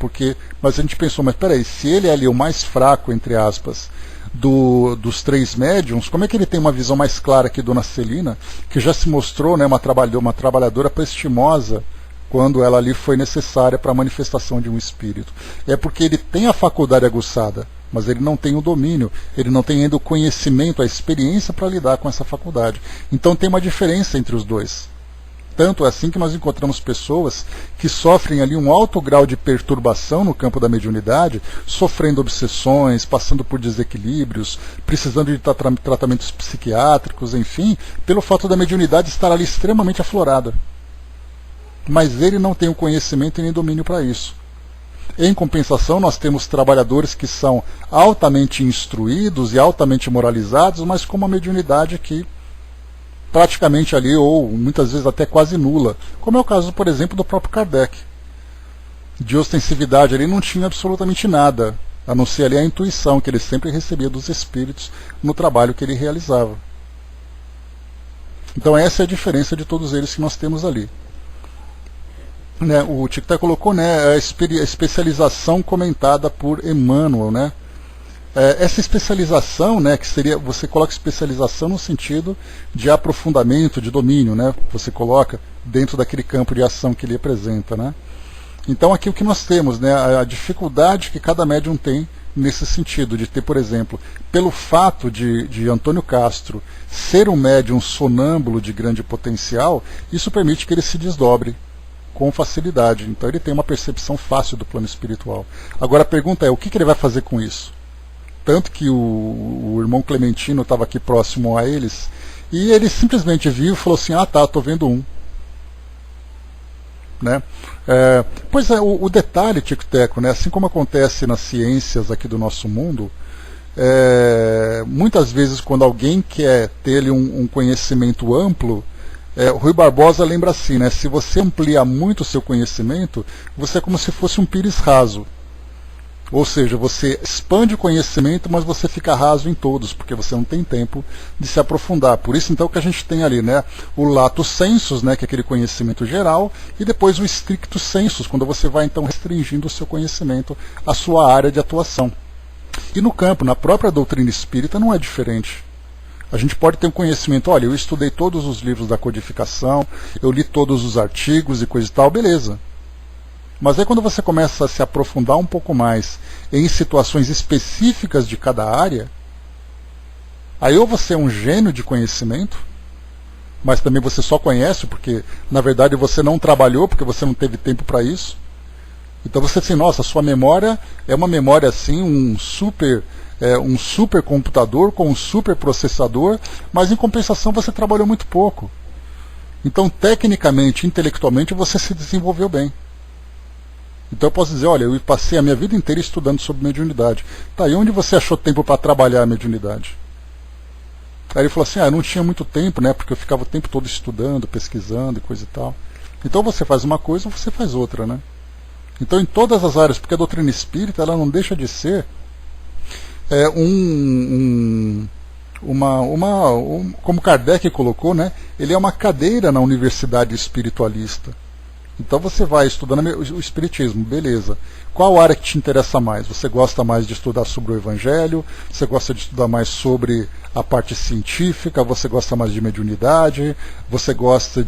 A: mas a gente pensou, mas peraí, se ele é ali o mais fraco, entre aspas, dos 3 médiums, como é que ele tem uma visão mais clara que Dona Celina, que já se mostrou, né, uma trabalhadora prestimosa, quando ela ali foi necessária para a manifestação de um espírito? É porque ele tem a faculdade aguçada, mas ele não tem o domínio, ele não tem ainda o conhecimento, a experiência para lidar com essa faculdade. Então tem uma diferença entre os dois. Tanto é assim que nós encontramos pessoas que sofrem ali um alto grau de perturbação no campo da mediunidade, sofrendo obsessões, passando por desequilíbrios, precisando de tratamentos psiquiátricos, enfim, pelo fato da mediunidade estar ali extremamente aflorada. Mas ele não tem o conhecimento e nem domínio para isso. Em compensação, nós temos trabalhadores que são altamente instruídos e altamente moralizados, mas com uma mediunidade que praticamente ali, ou muitas vezes até quase nula, como é o caso, por exemplo, do próprio Kardec. De ostensividade ali não tinha absolutamente nada, a não ser ali a intuição que ele sempre recebia dos espíritos no trabalho que ele realizava. Então essa é a diferença de todos eles que nós temos ali. Né, o Tico colocou, né, a especialização comentada por Emmanuel, né? Essa especialização, né, que seria, você coloca especialização no sentido de aprofundamento, de domínio, né? Você coloca dentro daquele campo de ação que ele apresenta, né? Então aqui o que nós temos, né, a dificuldade que cada médium tem nesse sentido, de ter, por exemplo, pelo fato de Antônio Castro ser um médium sonâmbulo de grande potencial, isso permite que ele se desdobre com facilidade. Então ele tem uma percepção fácil do plano espiritual. Agora a pergunta é, o que ele vai fazer com isso? Tanto que o irmão Clementino estava aqui próximo a eles, e ele simplesmente viu e falou assim, ah tá, estou vendo um. Né? Pois é, o detalhe, Tico-Teco, né, assim como acontece nas ciências aqui do nosso mundo, muitas vezes quando alguém quer ter ali um conhecimento amplo, o Rui Barbosa lembra assim, né, se você amplia muito o seu conhecimento, você é como se fosse um pires raso. Ou seja, você expande o conhecimento, mas você fica raso em todos, porque você não tem tempo de se aprofundar. Por isso, então, que a gente tem ali, né, o lato sensus, né, que é aquele conhecimento geral, e depois o stricto sensus, quando você vai, então, restringindo o seu conhecimento à sua área de atuação. E no campo, na própria doutrina espírita, não é diferente. A gente pode ter um conhecimento, olha, eu estudei todos os livros da codificação, eu li todos os artigos e coisa e tal, beleza. Mas aí quando você começa a se aprofundar um pouco mais em situações específicas de cada área, aí ou você é um gênio de conhecimento, mas também você só conhece porque, na verdade, você não trabalhou, porque você não teve tempo para isso. Então você assim, nossa, sua memória é uma memória assim, um super computador com um super processador, mas em compensação você trabalhou muito pouco. Então, tecnicamente, intelectualmente, você se desenvolveu bem. Então eu posso dizer, olha, eu passei a minha vida inteira estudando sobre mediunidade. Tá, e onde você achou tempo para trabalhar a mediunidade? Aí ele falou assim, eu não tinha muito tempo, né, porque eu ficava o tempo todo estudando, pesquisando e coisa e tal. Então você faz uma coisa ou você faz outra, né? Então em todas as áreas, porque a doutrina espírita ela não deixa de ser como Kardec colocou, né, ele é uma cadeira na universidade espiritualista. Então você vai estudando o espiritismo, beleza. Qual área que te interessa mais? Você gosta mais de estudar sobre o evangelho? Você gosta de estudar mais sobre a parte científica? Você gosta mais de mediunidade? Você gosta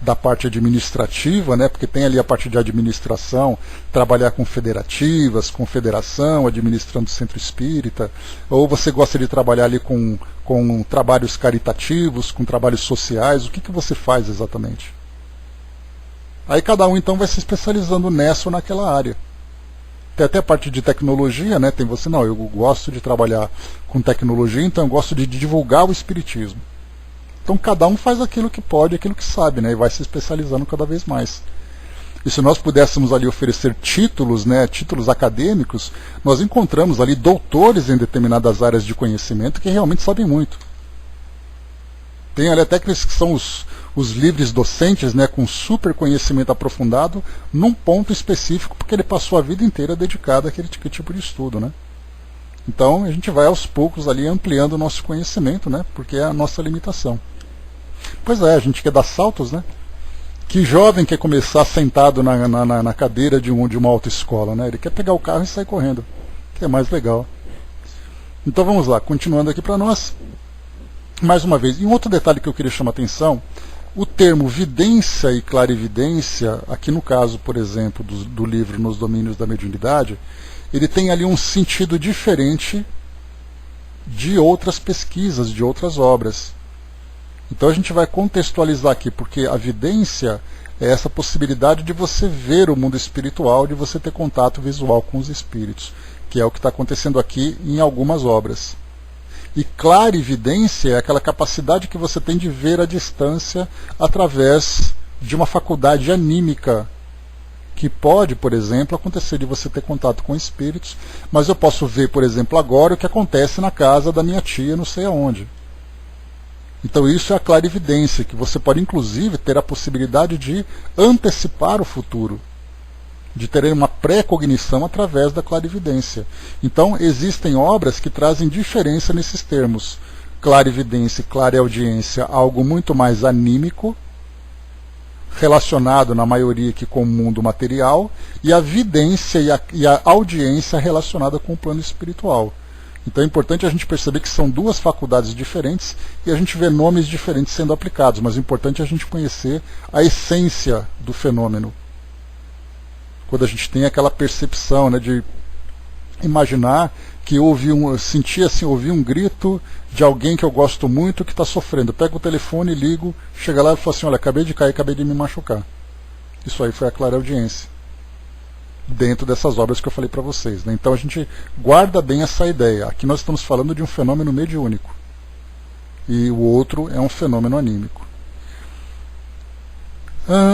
A: da parte administrativa, né? Porque tem ali a parte de administração, trabalhar com federativas, com federação, administrando centro espírita. Ou você gosta de trabalhar ali com trabalhos caritativos, com trabalhos sociais? O que você faz exatamente? Aí cada um então vai se especializando nessa ou naquela área. Tem até a parte de tecnologia, né? Tem você, não, eu gosto de trabalhar com tecnologia, então eu gosto de divulgar o espiritismo. Então cada um faz aquilo que pode, aquilo que sabe, né? E vai se especializando cada vez mais. E se nós pudéssemos ali oferecer títulos, né, títulos acadêmicos, nós encontramos ali doutores em determinadas áreas de conhecimento que realmente sabem muito. Tem ali até aqueles que são os livres docentes, né, com super conhecimento aprofundado num ponto específico, porque ele passou a vida inteira dedicado àquele tipo de estudo, né? Então a gente vai aos poucos ali ampliando o nosso conhecimento, né, porque é a nossa limitação. Pois é, a gente quer dar saltos, né? Que jovem quer começar sentado na cadeira de uma autoescola, né? Ele quer pegar o carro e sair correndo, que é mais legal. Então vamos lá, continuando aqui para nós. Mais uma vez, e um outro detalhe que eu queria chamar a atenção, o termo vidência e clarividência, aqui no caso, por exemplo, do livro Nos Domínios da Mediunidade, ele tem ali um sentido diferente de outras pesquisas, de outras obras. Então a gente vai contextualizar aqui, porque a vidência é essa possibilidade de você ver o mundo espiritual, de você ter contato visual com os espíritos, que é o que está acontecendo aqui em algumas obras. E clarividência é aquela capacidade que você tem de ver a distância através de uma faculdade anímica, que pode, por exemplo, acontecer de você ter contato com espíritos, mas eu posso ver, por exemplo, agora o que acontece na casa da minha tia, não sei aonde. Então isso é a clarividência, que você pode inclusive ter a possibilidade de antecipar o futuro, de ter uma pré-cognição através da clarividência. Então existem obras que trazem diferença nesses termos. Clarividência e clareaudiência, algo muito mais anímico, relacionado na maioria aqui com o mundo material, e a vidência e a audiência relacionada com o plano espiritual. Então é importante a gente perceber que são duas faculdades diferentes e a gente vê nomes diferentes sendo aplicados, mas é importante a gente conhecer a essência do fenômeno. Quando a gente tem aquela percepção, né, de imaginar que ouvi um grito de alguém que eu gosto muito que está sofrendo. Eu pego o telefone, ligo, chega lá e falo assim, olha, acabei de cair, acabei de me machucar. Isso aí foi a clareaudiência, dentro dessas obras que eu falei para vocês, né? Então a gente guarda bem essa ideia. Aqui nós estamos falando de um fenômeno mediúnico e o outro é um fenômeno anímico.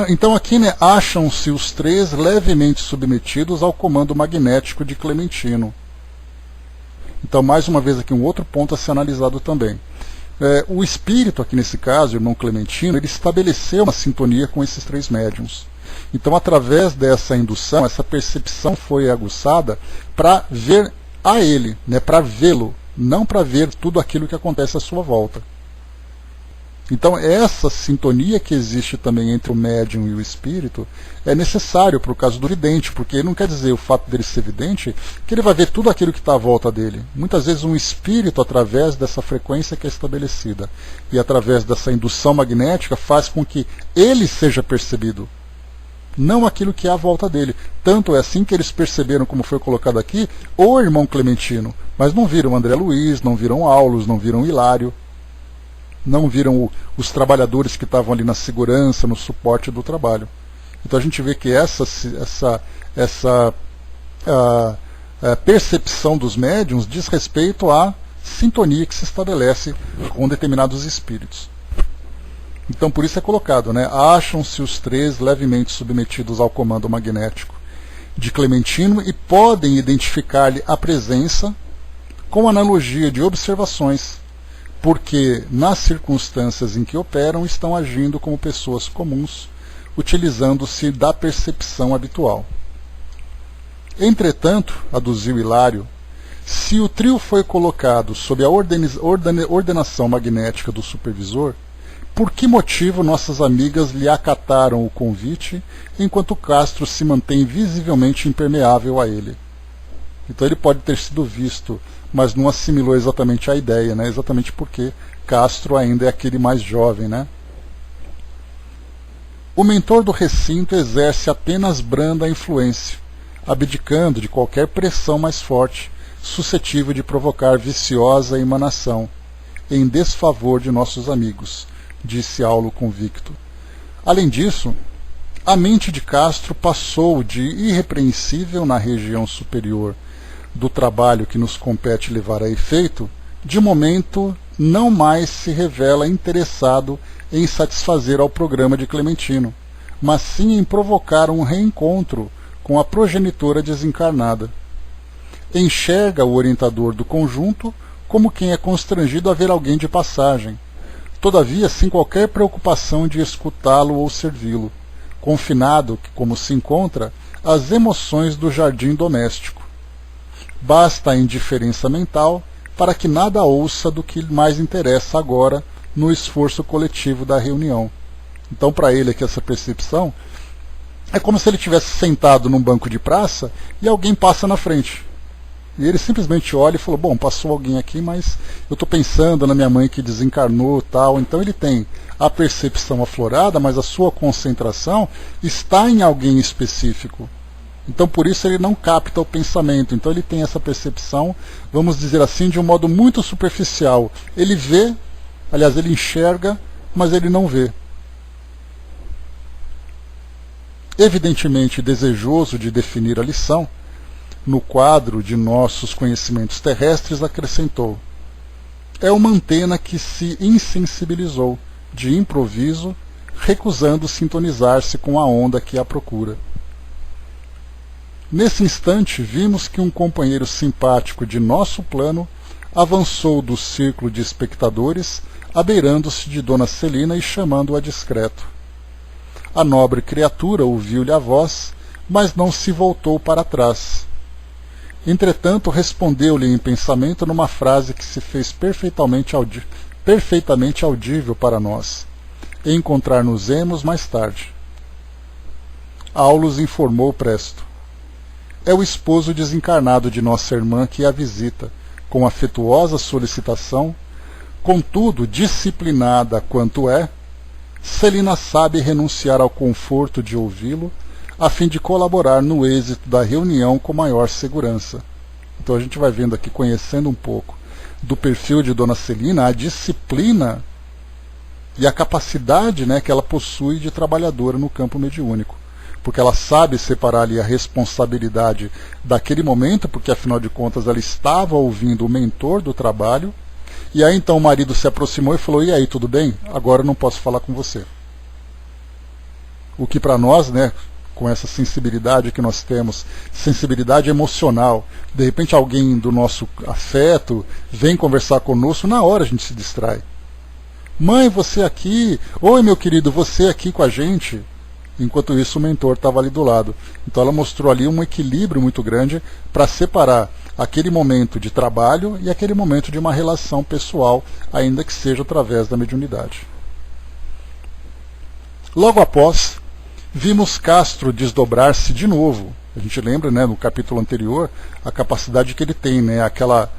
A: Então aqui, né, acham-se os três levemente submetidos ao comando magnético de Clementino. Então mais uma vez aqui um outro ponto a ser analisado também. O espírito, aqui nesse caso, o irmão Clementino, ele estabeleceu uma sintonia com esses 3 médiuns. Então, através dessa indução, essa percepção foi aguçada para ver a ele, né, para vê-lo, não para ver tudo aquilo que acontece à sua volta. Então, essa sintonia que existe também entre o médium e o espírito é necessário para o caso do vidente, porque não quer dizer o fato dele ser vidente que ele vai ver tudo aquilo que está à volta dele. Muitas vezes um espírito, através dessa frequência que é estabelecida e através dessa indução magnética, faz com que ele seja percebido, não aquilo que há à volta dele. Tanto é assim que eles perceberam, como foi colocado aqui, o irmão Clementino, mas não viram André Luiz, não viram Aulus, não viram Hilário, não viram os trabalhadores que estavam ali na segurança, no suporte do trabalho. Então a gente vê que essa percepção dos médiuns diz respeito à sintonia que se estabelece com determinados espíritos. Então por isso é colocado, né? Acham-se os 3 levemente submetidos ao comando magnético de Clementino e podem identificar-lhe a presença com analogia de observações, porque nas circunstâncias em que operam estão agindo como pessoas comuns, utilizando-se da percepção habitual. Entretanto, aduziu Hilário, se o trio foi colocado sob a ordenação magnética do supervisor, por que motivo nossas amigas lhe acataram o convite, enquanto Castro se mantém visivelmente impermeável a ele? Então ele pode ter sido visto, mas não assimilou exatamente a ideia, né? Exatamente porque Castro ainda é aquele mais jovem, né? O mentor do recinto exerce apenas branda influência, abdicando de qualquer pressão mais forte, suscetível de provocar viciosa emanação, em desfavor de nossos amigos, disse Aulo convicto. Além disso, a mente de Castro passou de irrepreensível na região superior do trabalho que nos compete levar a efeito, de momento não mais se revela interessado em satisfazer ao programa de Clementino, mas sim em provocar um reencontro com a progenitora desencarnada. Enxerga o orientador do conjunto como quem é constrangido a ver alguém de passagem, todavia sem qualquer preocupação de escutá-lo ou servi-lo, confinado, como se encontra, às emoções do jardim doméstico. Basta a indiferença mental para que nada ouça do que mais interessa agora no esforço coletivo da reunião. Então, para ele aqui, essa percepção é como se ele estivesse sentado num banco de praça e alguém passa na frente. E ele simplesmente olha e falou, bom, passou alguém aqui, mas eu estou pensando na minha mãe que desencarnou, tal. Então ele tem a percepção aflorada, mas a sua concentração está em alguém específico. Então por isso ele não capta o pensamento. Então ele tem essa percepção, vamos dizer assim, de um modo muito superficial. Ele vê, aliás, ele enxerga, mas ele não vê. Evidentemente desejoso de definir a lição, no quadro de nossos conhecimentos terrestres acrescentou: é uma antena que se insensibilizou, de improviso, recusando sintonizar-se com a onda que a procura. Nesse instante, vimos que um companheiro simpático de nosso plano avançou do círculo de espectadores, abeirando-se de Dona Celina e chamando-a discreto. A nobre criatura ouviu-lhe a voz, mas não se voltou para trás. Entretanto, respondeu-lhe em pensamento numa frase que se fez perfeitamente audível para nós. Encontrar-nos-emos mais tarde. Aulus informou presto: é o esposo desencarnado de nossa irmã que a visita, com afetuosa solicitação. Contudo, disciplinada quanto é, Celina sabe renunciar ao conforto de ouvi-lo, a fim de colaborar no êxito da reunião com maior segurança. Então a gente vai vendo aqui, conhecendo um pouco do perfil de Dona Celina, a disciplina e a capacidade, né, que ela possui de trabalhadora no campo mediúnico. Porque ela sabe separar ali a responsabilidade daquele momento, porque afinal de contas ela estava ouvindo o mentor do trabalho, e aí então o marido se aproximou e falou: e aí, tudo bem? Agora eu não posso falar com você. O que para nós, né, com essa sensibilidade que nós temos, sensibilidade emocional, de repente alguém do nosso afeto vem conversar conosco, na hora a gente se distrai. Mãe, você aqui? Oi, meu querido, você aqui com a gente? Enquanto isso, o mentor estava ali do lado. Então ela mostrou ali um equilíbrio muito grande para separar aquele momento de trabalho e aquele momento de uma relação pessoal, ainda que seja através da mediunidade. Logo após, vimos Castro desdobrar-se de novo. A gente lembra, né, no capítulo anterior, a capacidade que ele tem, né, aquela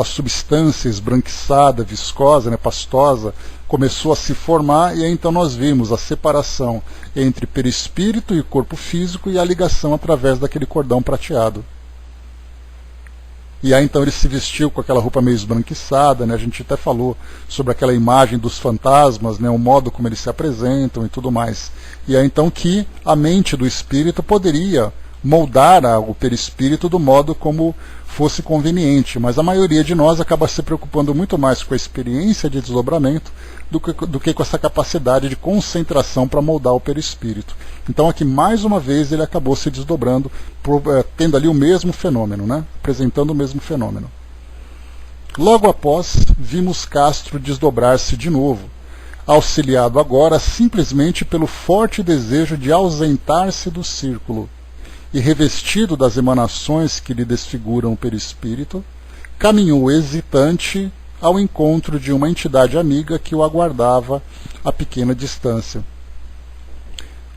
A: substância esbranquiçada, viscosa, né, pastosa, começou a se formar, e aí então nós vimos a separação entre perispírito e corpo físico e a ligação através daquele cordão prateado. E aí então ele se vestiu com aquela roupa meio esbranquiçada, né? A gente até falou sobre aquela imagem dos fantasmas, né? O modo como eles se apresentam e tudo mais. E aí então que a mente do espírito poderia moldar o perispírito do modo como fosse conveniente, mas a maioria de nós acaba se preocupando muito mais com a experiência de desdobramento do que com essa capacidade de concentração para moldar o perispírito. Então aqui mais uma vez ele acabou se desdobrando, tendo ali o mesmo fenômeno, né? Apresentando o mesmo fenômeno. Logo após, vimos Castro desdobrar-se de novo, auxiliado agora simplesmente pelo forte desejo de ausentar-se do círculo, e revestido das emanações que lhe desfiguram o perispírito, caminhou hesitante ao encontro de uma entidade amiga que o aguardava a pequena distância.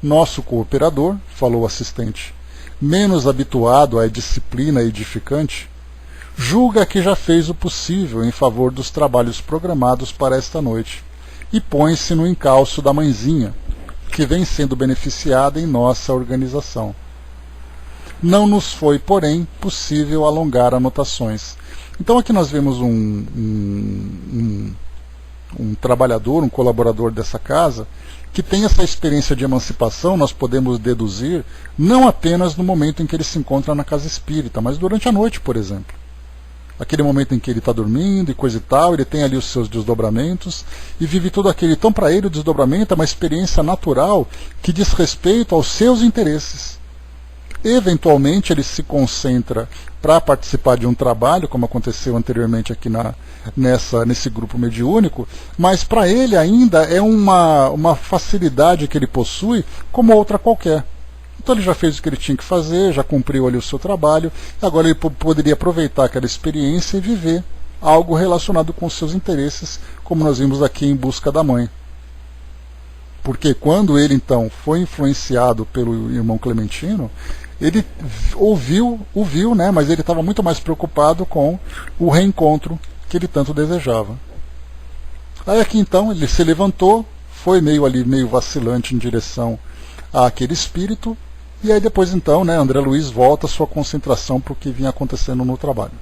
A: Nosso cooperador, falou o assistente, menos habituado à disciplina edificante, julga que já fez o possível em favor dos trabalhos programados para esta noite e põe-se no encalço da mãezinha, que vem sendo beneficiada em nossa organização. Não nos foi, porém, possível alongar anotações. Então aqui nós vemos um trabalhador, um colaborador dessa casa, que tem essa experiência de emancipação, nós podemos deduzir, não apenas no momento em que ele se encontra na casa espírita, mas durante a noite, por exemplo. Aquele momento em que ele está dormindo e coisa e tal, ele tem ali os seus desdobramentos e vive tudo aquilo. Então para ele o desdobramento é uma experiência natural que diz respeito aos seus interesses. Eventualmente ele se concentra para participar de um trabalho, como aconteceu anteriormente aqui nesse grupo mediúnico, mas para ele ainda é uma facilidade que ele possui como outra qualquer. Então ele já fez o que ele tinha que fazer, já cumpriu ali o seu trabalho, agora ele poderia aproveitar aquela experiência e viver algo relacionado com os seus interesses, como nós vimos aqui em Busca da Mãe. Porque quando ele então foi influenciado pelo irmão Clementino, ele ouviu, né, mas ele estava muito mais preocupado com o reencontro que ele tanto desejava. Aí aqui então ele se levantou, foi meio vacilante em direção àquele espírito, e aí depois então, né, André Luiz volta a sua concentração para o que vinha acontecendo no trabalho.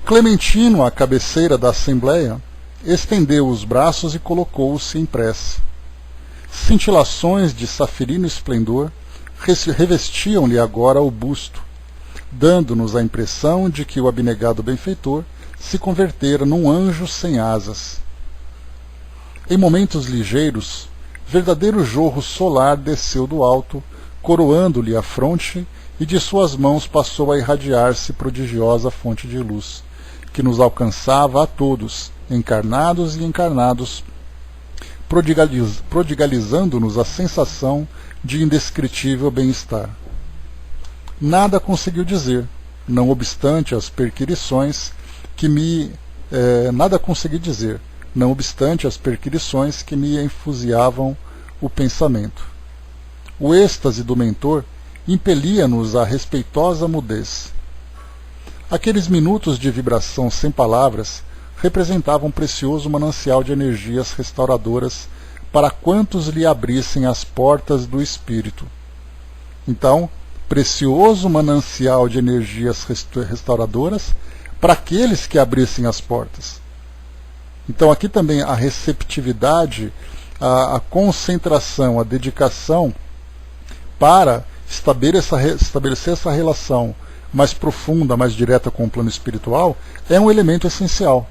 A: Clementino, à cabeceira da assembleia, estendeu os braços e colocou-se em prece. Cintilações de safirino esplendor revestiam-lhe agora o busto, dando-nos a impressão de que o abnegado benfeitor se convertera num anjo sem asas. Em momentos ligeiros, verdadeiro jorro solar desceu do alto, coroando-lhe a fronte, e de suas mãos passou a irradiar-se prodigiosa fonte de luz, que nos alcançava a todos, encarnados e encarnados, prodigalizando-nos a sensação de indescritível bem-estar. Nada conseguiu dizer, não obstante as perquirições que me enfusiavam o pensamento. O êxtase do mentor impelia-nos à respeitosa mudez. Aqueles minutos de vibração sem palavras representavam um precioso manancial de energias restauradoras para quantos lhe abrissem as portas do espírito. Então, precioso manancial de energias restauradoras para aqueles que abrissem as portas. Então aqui também a receptividade, a concentração, a dedicação para estabelecer essa relação mais profunda, mais direta com o plano espiritual, é um elemento essencial.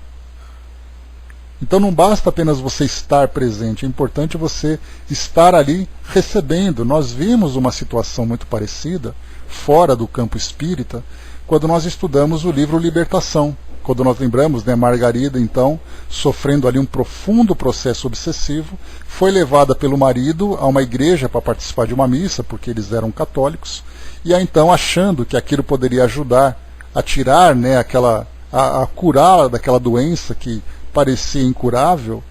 A: Então não basta apenas você estar presente, é importante você estar ali recebendo. Nós vimos uma situação muito parecida, fora do campo espírita, quando nós estudamos o livro Libertação, quando nós lembramos, né, Margarida, então, sofrendo ali um profundo processo obsessivo, foi levada pelo marido a uma igreja para participar de uma missa, porque eles eram católicos, e aí então, achando que aquilo poderia ajudar a tirar, né, a curar daquela doença que parecia incurável,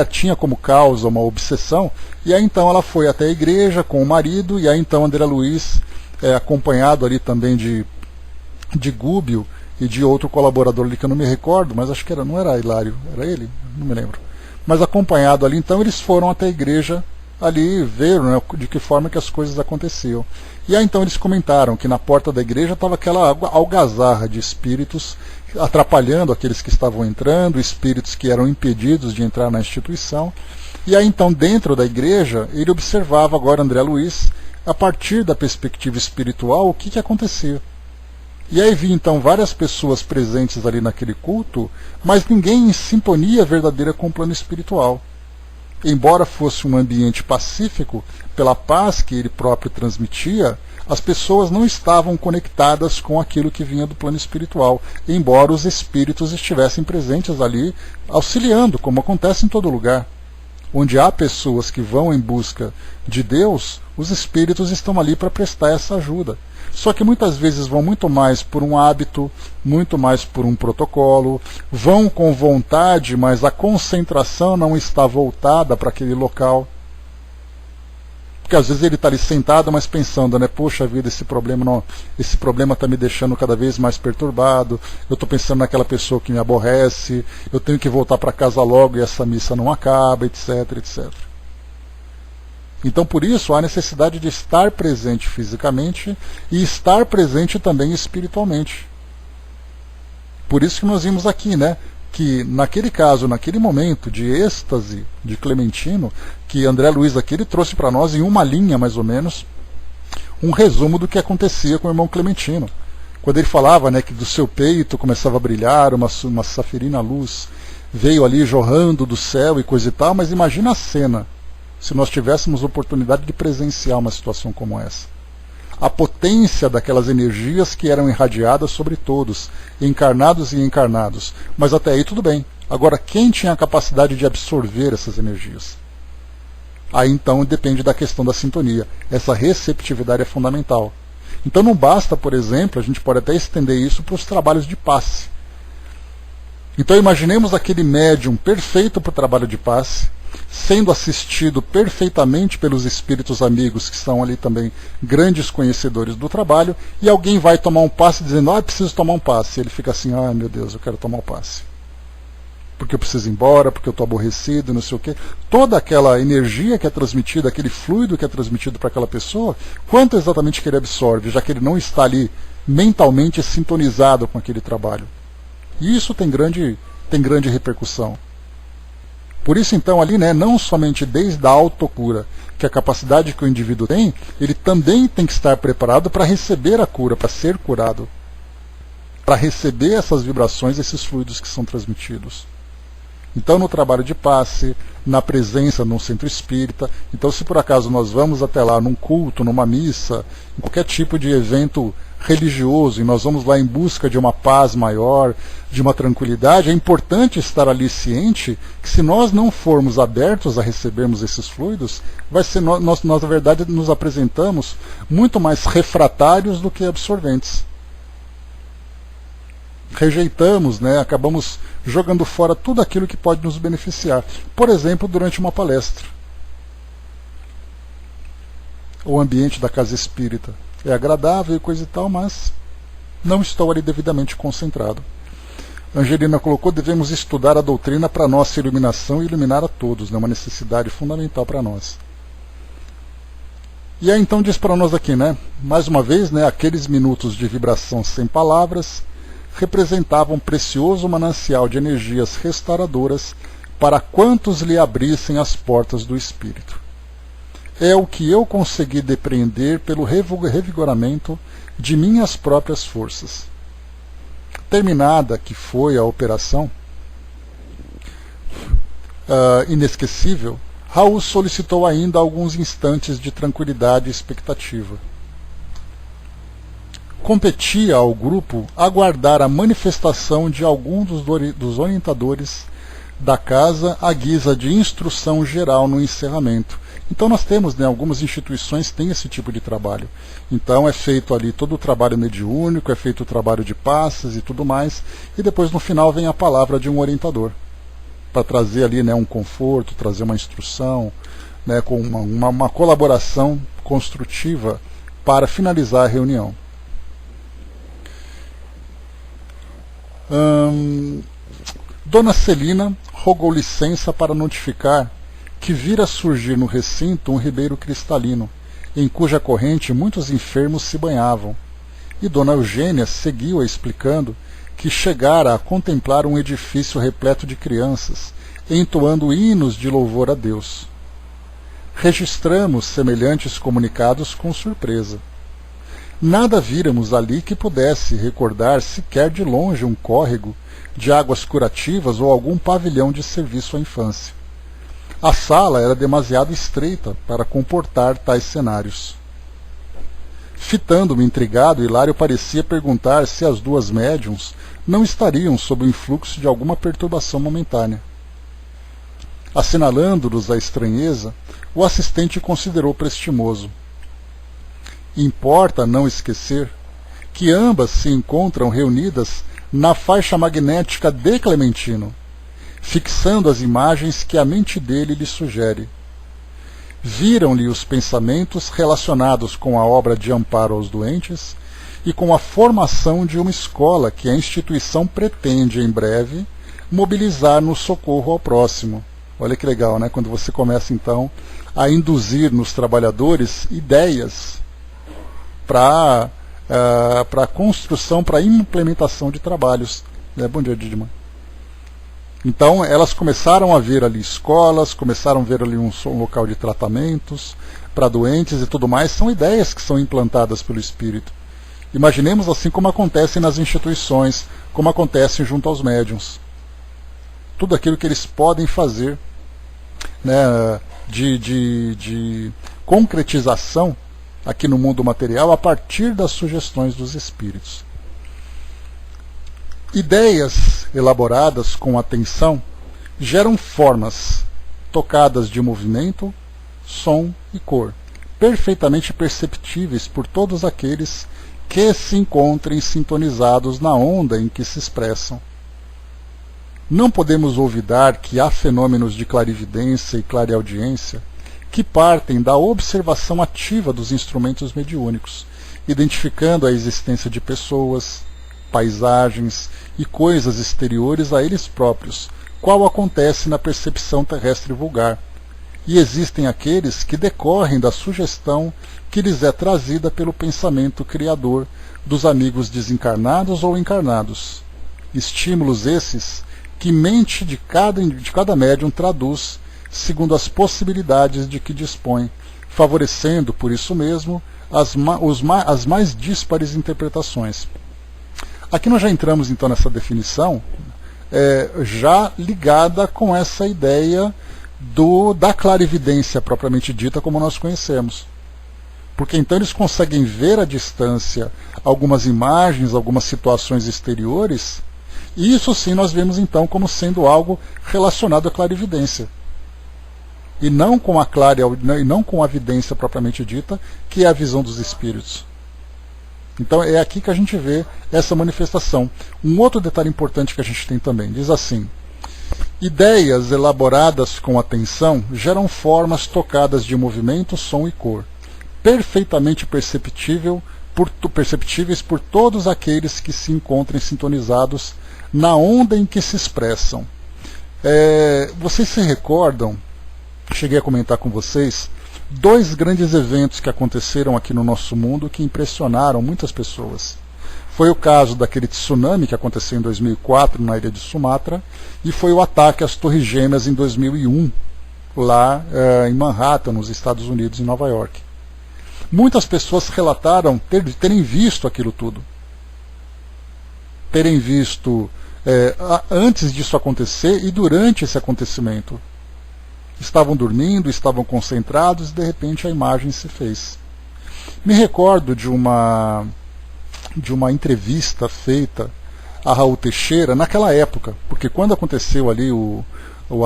A: tinha como causa uma obsessão, e aí então ela foi até a igreja com o marido, e aí então André Luiz, acompanhado ali também de Gúbio e de outro colaborador ali que eu não me recordo, mas acho que não era Hilário, era ele? Não me lembro. Mas acompanhado ali, então eles foram até a igreja ali ver, né, de que forma que as coisas aconteciam. E aí então eles comentaram que na porta da igreja estava aquela algazarra de espíritos atrapalhando aqueles que estavam entrando, espíritos que eram impedidos de entrar na instituição. E aí então dentro da igreja ele observava agora André Luiz a partir da perspectiva espiritual o que acontecia. E aí vi então várias pessoas presentes ali naquele culto, mas ninguém em sintonia verdadeira com o plano espiritual. Embora fosse um ambiente pacífico, pela paz que ele próprio transmitia, as pessoas não estavam conectadas com aquilo que vinha do plano espiritual, embora os espíritos estivessem presentes ali, auxiliando, como acontece em todo lugar. Onde há pessoas que vão em busca de Deus, os espíritos estão ali para prestar essa ajuda. Só que muitas vezes vão muito mais por um hábito, muito mais por um protocolo, vão com vontade, mas a concentração não está voltada para aquele local. Porque às vezes ele está ali sentado, mas pensando, né, poxa vida, esse problema está me deixando cada vez mais perturbado, eu estou pensando naquela pessoa que me aborrece, eu tenho que voltar para casa logo e essa missa não acaba, etc, etc. Então, por isso, há necessidade de estar presente fisicamente e estar presente também espiritualmente. Por isso que nós vimos aqui, né, que naquele caso, naquele momento de êxtase de Clementino, que André Luiz aqui ele trouxe para nós em uma linha, mais ou menos, um resumo do que acontecia com o irmão Clementino. Quando ele falava, né, que do seu peito começava a brilhar uma safirina luz, veio ali jorrando do céu e coisa e tal, mas imagina a cena, se nós tivéssemos oportunidade de presenciar uma situação como essa. A potência daquelas energias que eram irradiadas sobre todos, encarnados e encarnados. Mas até aí tudo bem. Agora, quem tinha a capacidade de absorver essas energias? Aí então depende da questão da sintonia. Essa receptividade é fundamental. Então não basta, por exemplo, a gente pode até estender isso para os trabalhos de passe. Então imaginemos aquele médium perfeito para o trabalho de passe, sendo assistido perfeitamente pelos espíritos amigos, que são ali também grandes conhecedores do trabalho, e alguém vai tomar um passe dizendo, preciso tomar um passe. E ele fica assim, meu Deus, eu quero tomar um passe. Porque eu preciso ir embora, porque eu estou aborrecido, não sei o quê. Toda aquela energia que é transmitida, aquele fluido que é transmitido para aquela pessoa, quanto exatamente que ele absorve, já que ele não está ali mentalmente sintonizado com aquele trabalho. E isso tem grande repercussão. Por isso, então, ali, né, não somente desde a autocura, que é a capacidade que o indivíduo tem, ele também tem que estar preparado para receber a cura, para ser curado, para receber essas vibrações, esses fluidos que são transmitidos. Então, no trabalho de passe, na presença num centro espírita, então se por acaso nós vamos até lá num culto, numa missa, em qualquer tipo de evento religioso, e nós vamos lá em busca de uma paz maior, de uma tranquilidade, é importante estar ali ciente que se nós não formos abertos a recebermos esses fluidos, vai ser nós na verdade nos apresentamos muito mais refratários do que absorventes. Rejeitamos, né, acabamos jogando fora tudo aquilo que pode nos beneficiar. Por exemplo, durante uma palestra. O ambiente da casa espírita é agradável e coisa e tal, mas não estou ali devidamente concentrado. Angelina colocou, devemos estudar a doutrina para nossa iluminação e iluminar a todos, né, uma necessidade fundamental para nós. E aí então diz para nós aqui, né, mais uma vez, né, aqueles minutos de vibração sem palavras representavam um precioso manancial de energias restauradoras para quantos lhe abrissem as portas do espírito. É o que eu consegui depreender pelo revigoramento de minhas próprias forças. Terminada que foi a operação inesquecível, Raul solicitou ainda alguns instantes de tranquilidade e expectativa. competia ao grupo aguardar a manifestação de algum dos orientadores da casa à guisa de instrução geral no encerramento. Então nós temos, né, algumas instituições têm esse tipo de trabalho. Então é feito ali todo o trabalho mediúnico, é feito o trabalho de passes e tudo mais, e depois no final vem a palavra de um orientador, para trazer ali, né, um conforto, trazer uma instrução, né, com uma colaboração construtiva para finalizar a reunião. Dona Celina rogou licença para notificar que vira surgir no recinto um ribeiro cristalino, em cuja corrente muitos enfermos se banhavam, e Dona Eugênia seguiu-a explicando que chegara a contemplar um edifício repleto de crianças, entoando hinos de louvor a Deus. Registramos semelhantes comunicados com surpresa. Nada víramos ali que pudesse recordar sequer de longe um córrego de águas curativas ou algum pavilhão de serviço à infância. A sala era demasiado estreita para comportar tais cenários. Fitando-me intrigado, Hilário parecia perguntar se as duas médiuns não estariam sob o influxo de alguma perturbação momentânea. Assinalando-lhes a estranheza, o assistente considerou prestimoso. Importa não esquecer que ambas se encontram reunidas na faixa magnética de Clementino, fixando as imagens que a mente dele lhe sugere. Viram-lhe os pensamentos relacionados com a obra de amparo aos doentes e com a formação de uma escola que a instituição pretende, em breve, mobilizar no socorro ao próximo. Olha que legal, né? Quando você começa, então, a induzir nos trabalhadores ideias para a construção, para a implementação de trabalhos. Bom dia, Didman. Então, elas começaram a ver ali escolas, começaram a ver ali um local de tratamentos para doentes e tudo mais. São ideias que são implantadas pelo Espírito. Imaginemos assim como acontece nas instituições, como acontece junto aos médiuns. Tudo aquilo que eles podem fazer, né, de concretização aqui no mundo material a partir das sugestões dos Espíritos. Ideias elaboradas com atenção geram formas tocadas de movimento, som e cor, perfeitamente perceptíveis por todos aqueles que se encontrem sintonizados na onda em que se expressam. Não podemos olvidar que há fenômenos de clarividência e clareaudiência que partem da observação ativa dos instrumentos mediúnicos, identificando a existência de pessoas, paisagens e coisas exteriores a eles próprios, qual acontece na percepção terrestre vulgar. E existem aqueles que decorrem da sugestão que lhes é trazida pelo pensamento criador dos amigos desencarnados ou encarnados. Estímulos esses que mente de cada médium traduz segundo as possibilidades de que dispõe, favorecendo, por isso mesmo, as mais díspares interpretações. Aqui nós já entramos então nessa definição, já ligada com essa ideia da clarividência propriamente dita, como nós conhecemos. Porque então eles conseguem ver à distância algumas imagens, algumas situações exteriores, e isso sim nós vemos então como sendo algo relacionado à clarividência. E não com a vidência propriamente dita, que é a visão dos espíritos. Então é aqui que a gente vê essa manifestação. Um outro detalhe importante que a gente tem também, diz assim: ideias elaboradas com atenção geram formas tocadas de movimento, som e cor, perfeitamente perceptíveis por todos aqueles que se encontrem sintonizados na onda em que se expressam. Vocês se recordam, cheguei a comentar com vocês, dois grandes eventos que aconteceram aqui no nosso mundo que impressionaram muitas pessoas. Foi o caso daquele tsunami que aconteceu em 2004 na ilha de Sumatra, e foi o ataque às Torres Gêmeas em 2001, lá em Manhattan, nos Estados Unidos, em Nova York. Muitas pessoas relataram terem visto aquilo tudo. Terem visto antes disso acontecer e durante esse acontecimento. Estavam dormindo, estavam concentrados e de repente a imagem se fez. Me recordo de uma de uma entrevista feita a Raul Teixeira naquela época, porque quando aconteceu ali o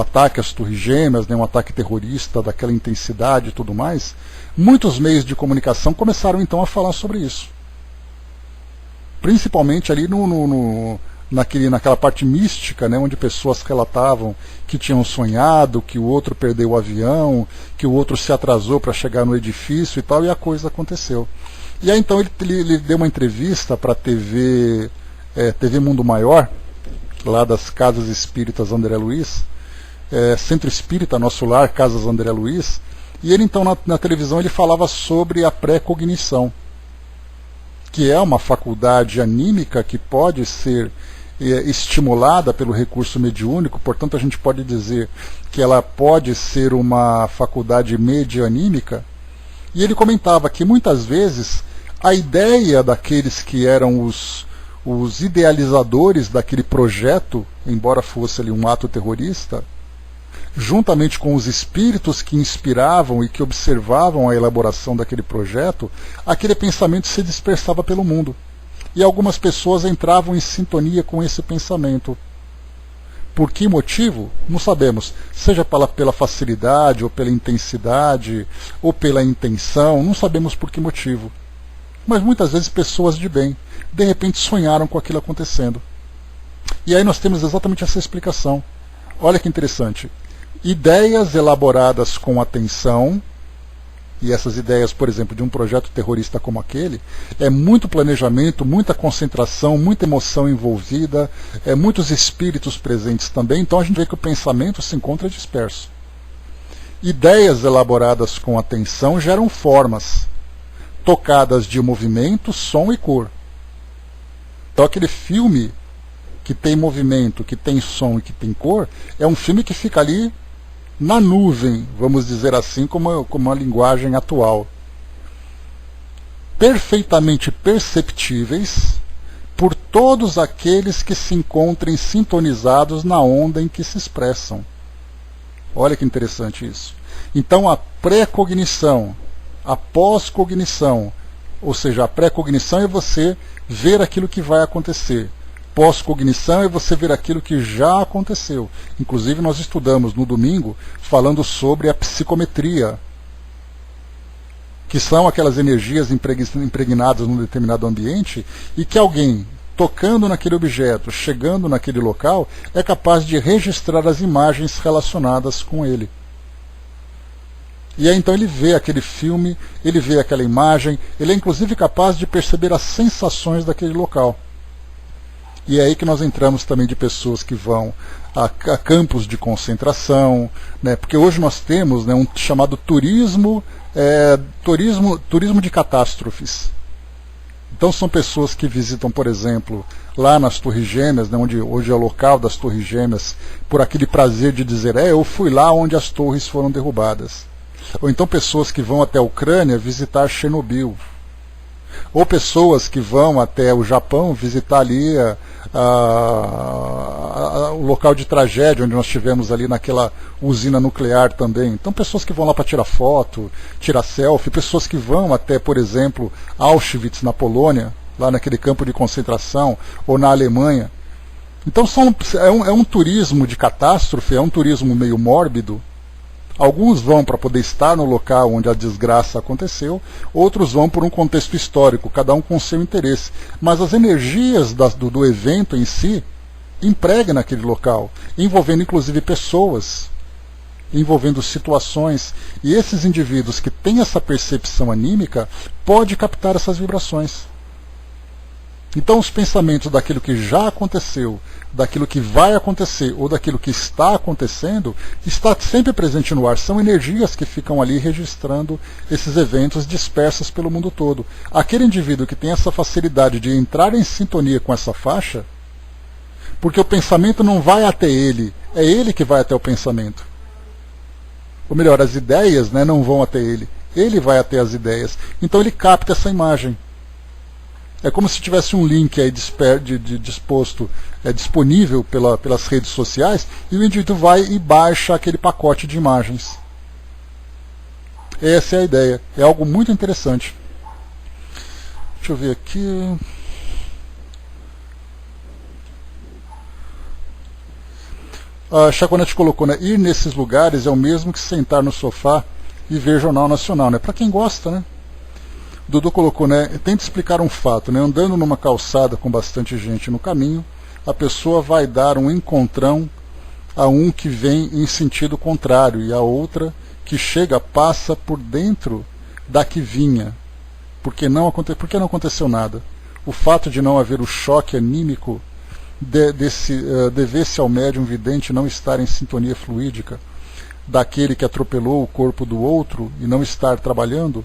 A: ataque às Torres Gêmeas, né, um ataque terrorista daquela intensidade e tudo mais, muitos meios de comunicação começaram então a falar sobre isso. Principalmente ali naquela parte mística, né, onde pessoas relatavam que tinham sonhado, que o outro perdeu o avião, que o outro se atrasou para chegar no edifício e tal, e a coisa aconteceu. E aí então ele deu uma entrevista para a TV Mundo Maior, lá das Casas Espíritas André Luiz, Centro Espírita Nosso Lar, Casas André Luiz, e ele então na televisão ele falava sobre a pré-cognição, que é uma faculdade anímica que pode ser estimulada pelo recurso mediúnico, portanto a gente pode dizer que ela pode ser uma faculdade medianímica, e ele comentava que muitas vezes a ideia daqueles que eram os idealizadores daquele projeto, embora fosse ali um ato terrorista, juntamente com os espíritos que inspiravam e que observavam a elaboração daquele projeto, aquele pensamento se dispersava pelo mundo. E algumas pessoas entravam em sintonia com esse pensamento. Por que motivo? Não sabemos. Seja pela facilidade, ou pela intensidade, ou pela intenção, não sabemos por que motivo. Mas muitas vezes pessoas de bem, de repente sonharam com aquilo acontecendo. E aí nós temos exatamente essa explicação. Olha que interessante. Ideias elaboradas com atenção, e essas ideias, por exemplo, de um projeto terrorista como aquele, é muito planejamento, muita concentração, muita emoção envolvida, muitos espíritos presentes também, então a gente vê que o pensamento se encontra disperso. Ideias elaboradas com atenção geram formas, tocadas de movimento, som e cor. Então aquele filme que tem movimento, que tem som e que tem cor, é um filme que fica ali na nuvem, vamos dizer assim, como uma linguagem atual. Perfeitamente perceptíveis por todos aqueles que se encontrem sintonizados na onda em que se expressam. Olha que interessante isso. Então a pré-cognição, a pós-cognição, ou seja, a pré-cognição é você ver aquilo que vai acontecer. Pós-cognição é você ver aquilo que já aconteceu. Inclusive nós estudamos no domingo falando sobre a psicometria, que são aquelas energias impregnadas num determinado ambiente e que alguém tocando naquele objeto, chegando naquele local, é capaz de registrar as imagens relacionadas com ele. E aí então ele vê aquele filme, ele vê aquela imagem, ele é inclusive capaz de perceber as sensações daquele local. E é aí que nós entramos também de pessoas que vão a campos de concentração, né? Porque hoje nós temos, né, um chamado turismo de catástrofes. Então são pessoas que visitam, por exemplo, lá nas Torres Gêmeas, né, onde hoje é o local das Torres Gêmeas, por aquele prazer de dizer, eu fui lá onde as torres foram derrubadas. Ou então pessoas que vão até a Ucrânia visitar Chernobyl. Ou pessoas que vão até o Japão visitar ali o local de tragédia, onde nós tivemos ali naquela usina nuclear também. Então pessoas que vão lá para tirar foto, tirar selfie, pessoas que vão até, por exemplo, Auschwitz na Polônia, lá naquele campo de concentração, ou na Alemanha. Então é um turismo de catástrofe, é um turismo meio mórbido. Alguns vão para poder estar no local onde a desgraça aconteceu, outros vão por um contexto histórico, cada um com seu interesse. Mas as energias do evento em si empregam naquele local, envolvendo inclusive pessoas, envolvendo situações. E esses indivíduos que têm essa percepção anímica podem captar essas vibrações. Então os pensamentos daquilo que já aconteceu, daquilo que vai acontecer ou daquilo que está acontecendo, está sempre presente no ar. São energias que ficam ali registrando esses eventos dispersos pelo mundo todo. Aquele indivíduo que tem essa facilidade de entrar em sintonia com essa faixa, porque o pensamento não vai até ele, é ele que vai até o pensamento. Ou melhor, as ideias, né, não vão até ele vai até as ideias. Então ele capta essa imagem. É como se tivesse um link aí disponível pelas redes sociais, e o indivíduo vai e baixa aquele pacote de imagens. Essa é a ideia. É algo muito interessante. Deixa eu ver aqui. A Chaconete colocou, né? Ir nesses lugares é o mesmo que sentar no sofá e ver Jornal Nacional, né? Para quem gosta, né? Dudu colocou, né? Tenta explicar um fato, né? Andando numa calçada com bastante gente no caminho, a pessoa vai dar um encontrão a um que vem em sentido contrário e a outra que chega passa por dentro da que vinha. Porque não aconteceu nada. O fato de não haver o choque anímico dever-se ao médium vidente não estar em sintonia fluídica daquele que atropelou o corpo do outro e não estar trabalhando,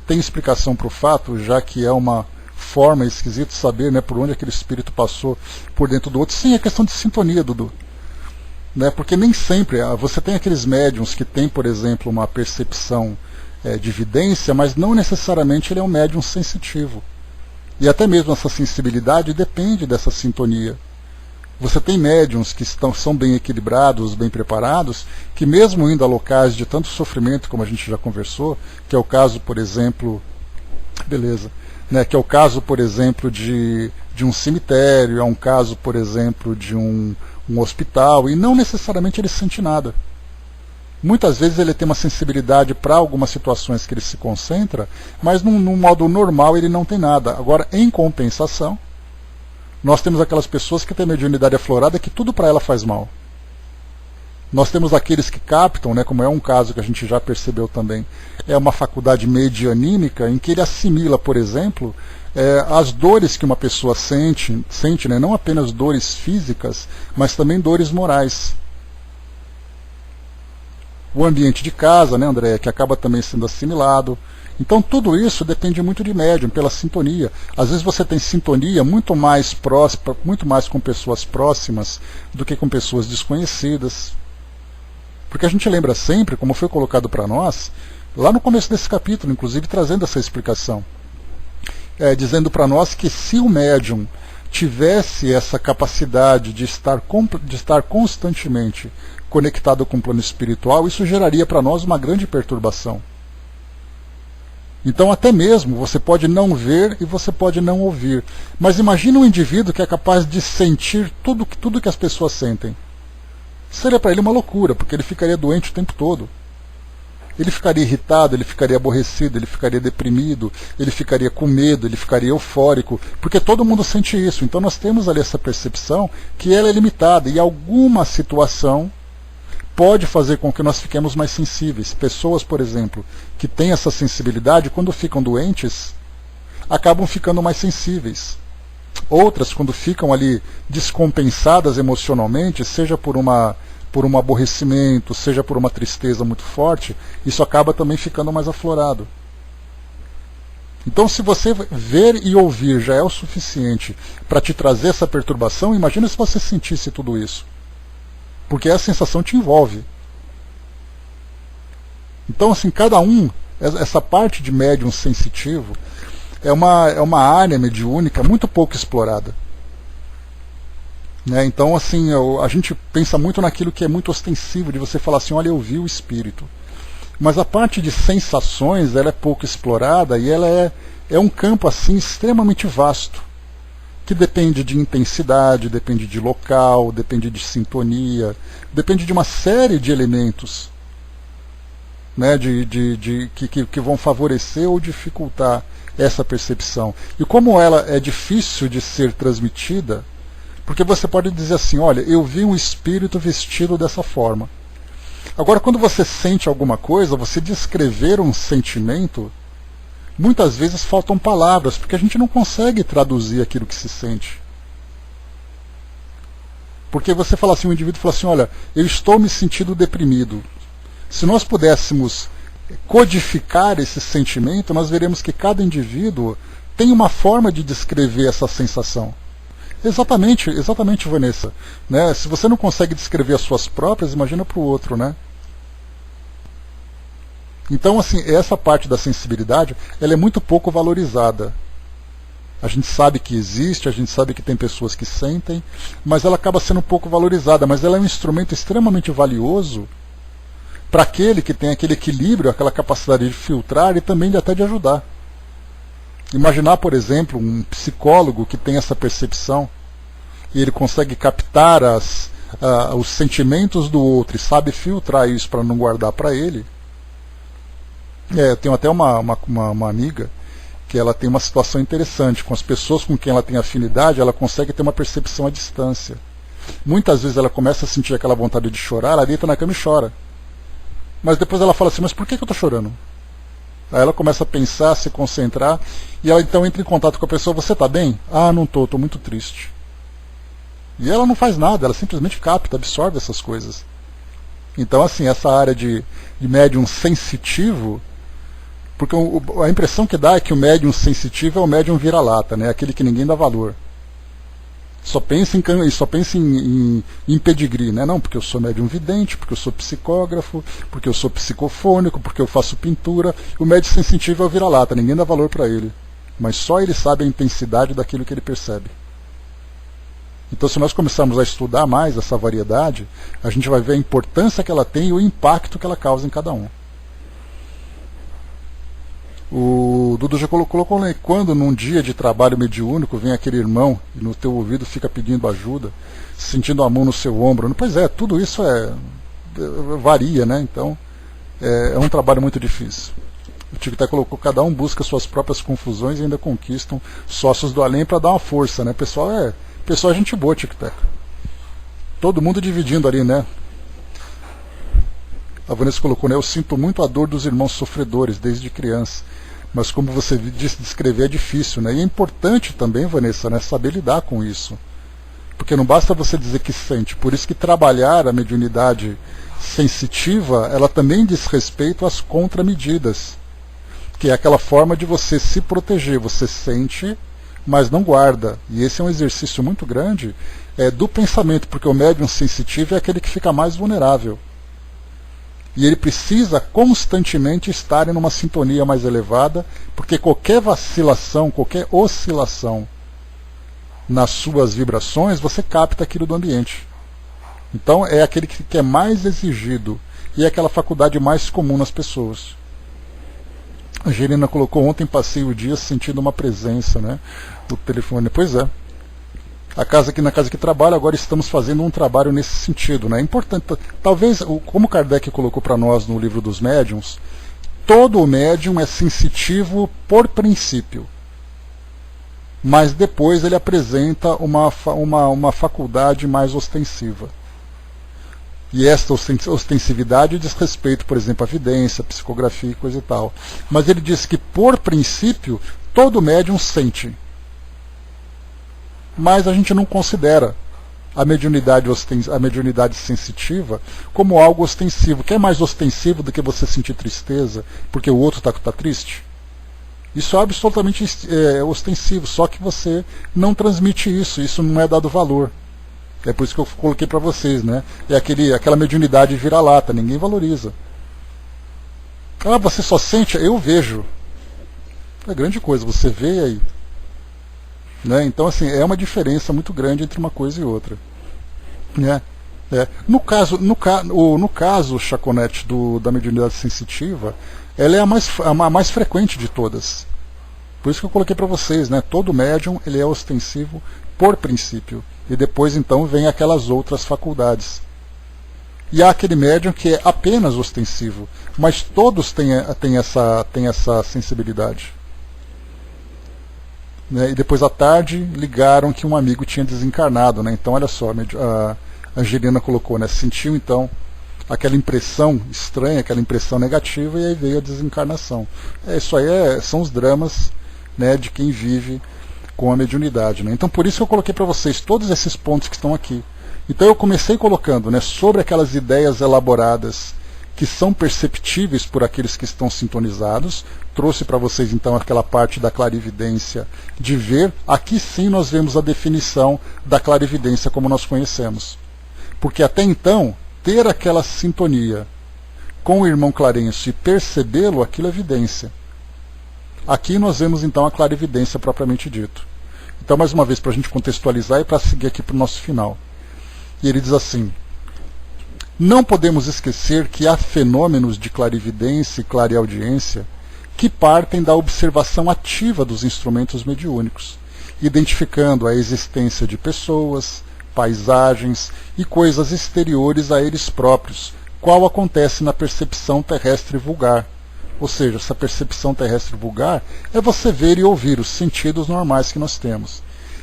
A: tem explicação para o fato, já que é uma forma esquisita de saber, né, por onde aquele espírito passou por dentro do outro. Sim, é questão de sintonia, Dudu. Né, porque nem sempre, você tem aqueles médiums que têm, por exemplo, uma percepção de vidência, mas não necessariamente ele é um médium sensitivo. E até mesmo essa sensibilidade depende dessa sintonia. Você tem médiums que são bem equilibrados, bem preparados, que mesmo indo a locais de tanto sofrimento, como a gente já conversou, que é o caso, por exemplo, que é o caso, por exemplo, de um cemitério, é um caso, por exemplo, de um hospital, e não necessariamente ele sente nada. Muitas vezes ele tem uma sensibilidade para algumas situações que ele se concentra, mas num modo normal ele não tem nada. Agora, em compensação, nós temos aquelas pessoas que têm mediunidade aflorada que tudo para ela faz mal. Nós temos aqueles que captam, né, como é um caso que a gente já percebeu também, é uma faculdade medianímica em que ele assimila, por exemplo, as dores que uma pessoa sente, né, não apenas dores físicas, mas também dores morais. O ambiente de casa, né, André, que acaba também sendo assimilado. Então tudo isso depende muito de médium, pela sintonia. Às vezes você tem sintonia muito mais próxima, muito mais com pessoas próximas do que com pessoas desconhecidas. Porque a gente lembra sempre, como foi colocado para nós, lá no começo desse capítulo, inclusive trazendo essa explicação, dizendo para nós que se o médium tivesse essa capacidade de estar constantemente conectado com o plano espiritual, isso geraria para nós uma grande perturbação. Então até mesmo você pode não ver e você pode não ouvir. Mas imagine um indivíduo que é capaz de sentir tudo que as pessoas sentem. Seria para ele uma loucura, porque ele ficaria doente o tempo todo. Ele ficaria irritado, ele ficaria aborrecido, ele ficaria deprimido, ele ficaria com medo, ele ficaria eufórico, porque todo mundo sente isso. Então nós temos ali essa percepção que ela é limitada e alguma situação pode fazer com que nós fiquemos mais sensíveis. Pessoas, por exemplo, que têm essa sensibilidade, quando ficam doentes, acabam ficando mais sensíveis. Outras, quando ficam ali descompensadas emocionalmente, seja por um aborrecimento, seja por uma tristeza muito forte, isso acaba também ficando mais aflorado. Então, se você ver e ouvir já é o suficiente para te trazer essa perturbação, imagina se você sentisse tudo isso. Porque a sensação te envolve. Então, assim, cada um, essa parte de médium sensitivo, é uma área mediúnica muito pouco explorada. Né? Então, assim, a gente pensa muito naquilo que é muito ostensivo, de você falar assim, olha, eu vi o espírito. Mas a parte de sensações, ela é pouco explorada e ela é um campo, assim, extremamente vasto, que depende de intensidade, depende de local, depende de sintonia, depende de uma série de elementos, né, que vão favorecer ou dificultar essa percepção. E como ela é difícil de ser transmitida, porque você pode dizer assim, olha, eu vi um espírito vestido dessa forma. Agora, quando você sente alguma coisa, você descrever um sentimento, muitas vezes faltam palavras, porque a gente não consegue traduzir aquilo que se sente. Porque você fala assim, o indivíduo fala assim, olha, eu estou me sentindo deprimido. Se nós pudéssemos codificar esse sentimento, nós veremos que cada indivíduo tem uma forma de descrever essa sensação. Exatamente, Vanessa. Né? Se você não consegue descrever as suas próprias, imagina para o outro, né? Então, assim, essa parte da sensibilidade, ela é muito pouco valorizada. A gente sabe que existe, a gente sabe que tem pessoas que sentem, mas ela acaba sendo um pouco valorizada. Mas ela é um instrumento extremamente valioso para aquele que tem aquele equilíbrio, aquela capacidade de filtrar e também até de ajudar. Imaginar, por exemplo, um psicólogo que tem essa percepção e ele consegue captar os sentimentos do outro e sabe filtrar isso para não guardar para ele. Eu tenho até uma amiga que ela tem uma situação interessante. Com as pessoas com quem ela tem afinidade, ela consegue ter uma percepção à distância. Muitas vezes ela começa a sentir aquela vontade de chorar, ela deita na cama e chora. Mas depois ela fala assim, mas por que eu estou chorando? Aí ela começa a pensar, a se concentrar, e ela então entra em contato com a pessoa, você está bem? Ah, não estou muito triste. E ela não faz nada, ela simplesmente capta, absorve essas coisas. Então assim, essa área de médium sensitivo, porque a impressão que dá é que o médium sensitivo é o médium vira-lata, né? Aquele que ninguém dá valor. Só pensa em pedigree, né? Não, porque eu sou médium vidente, porque eu sou psicógrafo, porque eu sou psicofônico, porque eu faço pintura. O médium sensitivo é o vira-lata, ninguém dá valor para ele. Mas só ele sabe a intensidade daquilo que ele percebe. Então, se nós começarmos a estudar mais essa variedade, a gente vai ver a importância que ela tem e o impacto que ela causa em cada um. O Dudu já colocou, né? Quando num dia de trabalho mediúnico vem aquele irmão e no teu ouvido fica pedindo ajuda, sentindo a mão no seu ombro. Pois é, tudo isso varia, né? Então é um trabalho muito difícil. O Tico até colocou, cada um busca suas próprias confusões e ainda conquistam sócios do além para dar uma força, né? Pessoal é gente boa, Tico Teco. Todo mundo dividindo ali, né? A Vanessa colocou, né? Eu sinto muito a dor dos irmãos sofredores desde criança. Mas como você disse, descrever é difícil, né? E é importante também, Vanessa, né, saber lidar com isso. Porque não basta você dizer que sente. Por isso que trabalhar a mediunidade sensitiva, ela também diz respeito às contramedidas. Que é aquela forma de você se proteger. Você sente, mas não guarda. E esse é um exercício muito grande do pensamento, porque o médium sensitivo é aquele que fica mais vulnerável. E ele precisa constantemente estar em uma sintonia mais elevada, porque qualquer vacilação, qualquer oscilação nas suas vibrações, você capta aquilo do ambiente. Então é aquele que é mais exigido e é aquela faculdade mais comum nas pessoas. A Angelina colocou, ontem passei o dia sentindo uma presença, né, do telefone. Pois é. Na casa que trabalho, agora estamos fazendo um trabalho nesse sentido, né? É importante, talvez, como Kardec colocou para nós no livro dos médiuns, todo médium é sensitivo por princípio, mas depois ele apresenta uma faculdade mais ostensiva. E esta ostensividade diz respeito, por exemplo, à vidência, à psicografia e coisa e tal. Mas ele diz que, por princípio, todo médium sente. Mas a gente não considera a mediunidade sensitiva como algo ostensivo. Que é mais ostensivo do que você sentir tristeza porque o outro está triste? Isso é absolutamente ostensivo, só que você não transmite isso não é dado valor. É por isso que eu coloquei para vocês, né? É aquela mediunidade vira-lata, ninguém valoriza. Ah, você só sente? Eu vejo. É grande coisa, você vê aí. Né? Então, assim, é uma diferença muito grande entre uma coisa e outra. Né? No caso, Chaconete, da mediunidade sensitiva, ela é a mais frequente de todas. Por isso que eu coloquei para vocês, né? Todo médium ele é ostensivo por princípio. E depois, então, vem aquelas outras faculdades. E há aquele médium que é apenas ostensivo, mas todos têm essa sensibilidade. Né, e depois à tarde ligaram que um amigo tinha desencarnado, né? Então olha só, a Angelina colocou, né? Sentiu então aquela impressão estranha, aquela impressão negativa, e aí veio a desencarnação. Isso aí são os dramas, né, de quem vive com a mediunidade, né? Então por isso eu coloquei para vocês todos esses pontos que estão aqui. Então eu comecei colocando, né, sobre aquelas ideias elaboradas que são perceptíveis por aqueles que estão sintonizados. Trouxe para vocês então aquela parte da clarividência de ver. Aqui sim nós vemos a definição da clarividência como nós conhecemos. Porque até então, ter aquela sintonia com o irmão Clarencio e percebê-lo, aquilo é evidência. Aqui nós vemos então a clarividência propriamente dito. Então, mais uma vez, para a gente contextualizar e para seguir aqui para o nosso final. E ele diz assim: não podemos esquecer que há fenômenos de clarividência e clareaudiência que partem da observação ativa dos instrumentos mediúnicos, identificando a existência de pessoas, paisagens e coisas exteriores a eles próprios, qual acontece na percepção terrestre vulgar. Ou seja, essa percepção terrestre vulgar é você ver e ouvir os sentidos normais que nós temos.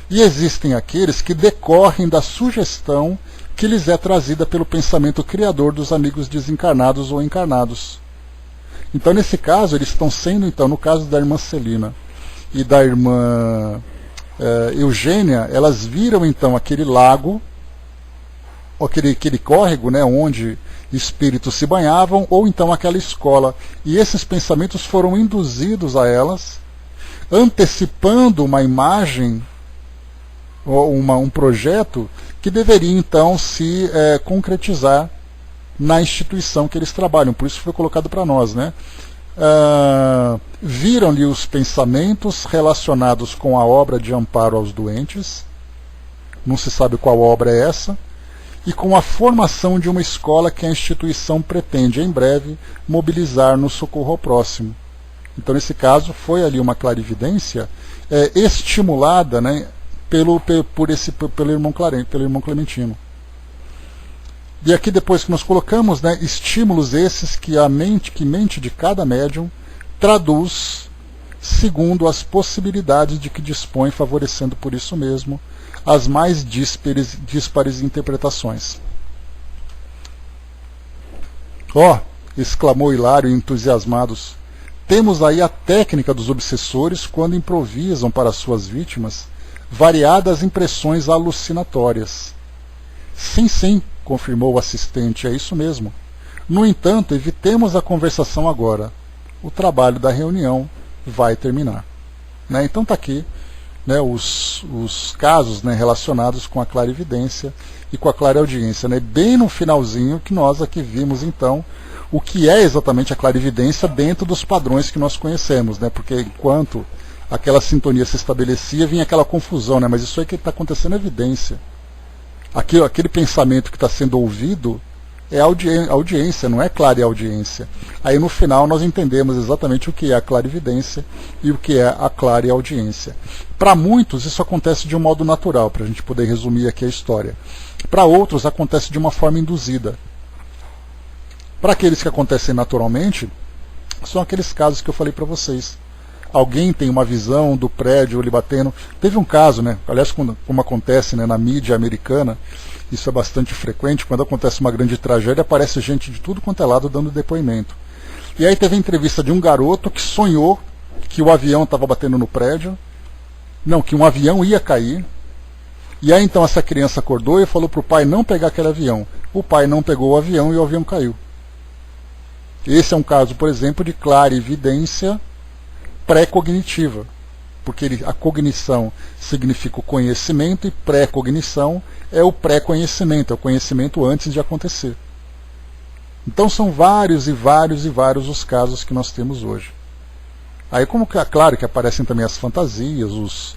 A: E existem aqueles que decorrem da sugestão que lhes é trazida pelo pensamento criador dos amigos desencarnados ou encarnados. Então, nesse caso, eles estão sendo, então, no caso da irmã Celina e da irmã Eugênia, elas viram, então, aquele lago, aquele córrego, né, onde espíritos se banhavam, ou então aquela escola. E esses pensamentos foram induzidos a elas, antecipando uma imagem, ou um projeto, que deveria, então, se concretizar na instituição que eles trabalham. Por isso foi colocado para nós, né? Viram-lhe os pensamentos relacionados com a obra de amparo aos doentes, não se sabe qual obra é essa, e com a formação de uma escola que a instituição pretende em breve mobilizar no socorro ao próximo. Então, nesse caso, foi ali uma clarividência estimulada, né, pelo irmão Clementino. E aqui, depois que nós colocamos, né, estímulos esses que a mente de cada médium traduz segundo as possibilidades de que dispõe, favorecendo por isso mesmo as mais díspares interpretações. Exclamou Hilário, entusiasmados, temos aí a técnica dos obsessores quando improvisam para suas vítimas variadas impressões alucinatórias. Sim, confirmou o assistente, é isso mesmo. No entanto, evitemos a conversação agora. O trabalho da reunião vai terminar. Né? Então está aqui, né, os casos, né, relacionados com a clarividência e com a clareaudiência. Né? Bem no finalzinho que nós aqui vimos, então, o que é exatamente a clarividência dentro dos padrões que nós conhecemos. Né? Porque enquanto aquela sintonia se estabelecia, vinha aquela confusão. Né? Mas isso aí que está acontecendo é evidência. Aquele pensamento que está sendo ouvido é audiência, não é clareaudiência. Aí no final nós entendemos exatamente o que é a clarividência e o que é a clareaudiência. Para muitos isso acontece de um modo natural, para a gente poder resumir aqui a história. Para outros acontece de uma forma induzida. Para aqueles que acontecem naturalmente, são aqueles casos que eu falei para vocês. Alguém tem uma visão do prédio lhe batendo. Teve um caso, né? Aliás, como acontece, né, na mídia americana, isso é bastante frequente, quando acontece uma grande tragédia, aparece gente de tudo quanto é lado dando depoimento. E aí teve a entrevista de um garoto que sonhou que o avião estava batendo no prédio, que um avião ia cair. E aí então essa criança acordou e falou para o pai não pegar aquele avião. O pai não pegou o avião e o avião caiu. Esse é um caso, por exemplo, de clarividência pré-cognitiva, porque a cognição significa o conhecimento e pré-cognição é o pré-conhecimento, é o conhecimento antes de acontecer. Então são vários os casos que nós temos hoje. Aí, como que, claro que aparecem também as fantasias,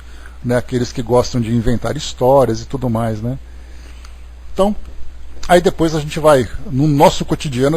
A: aqueles que gostam de inventar histórias e tudo mais, né? Então, aí depois a gente vai, no nosso cotidiano,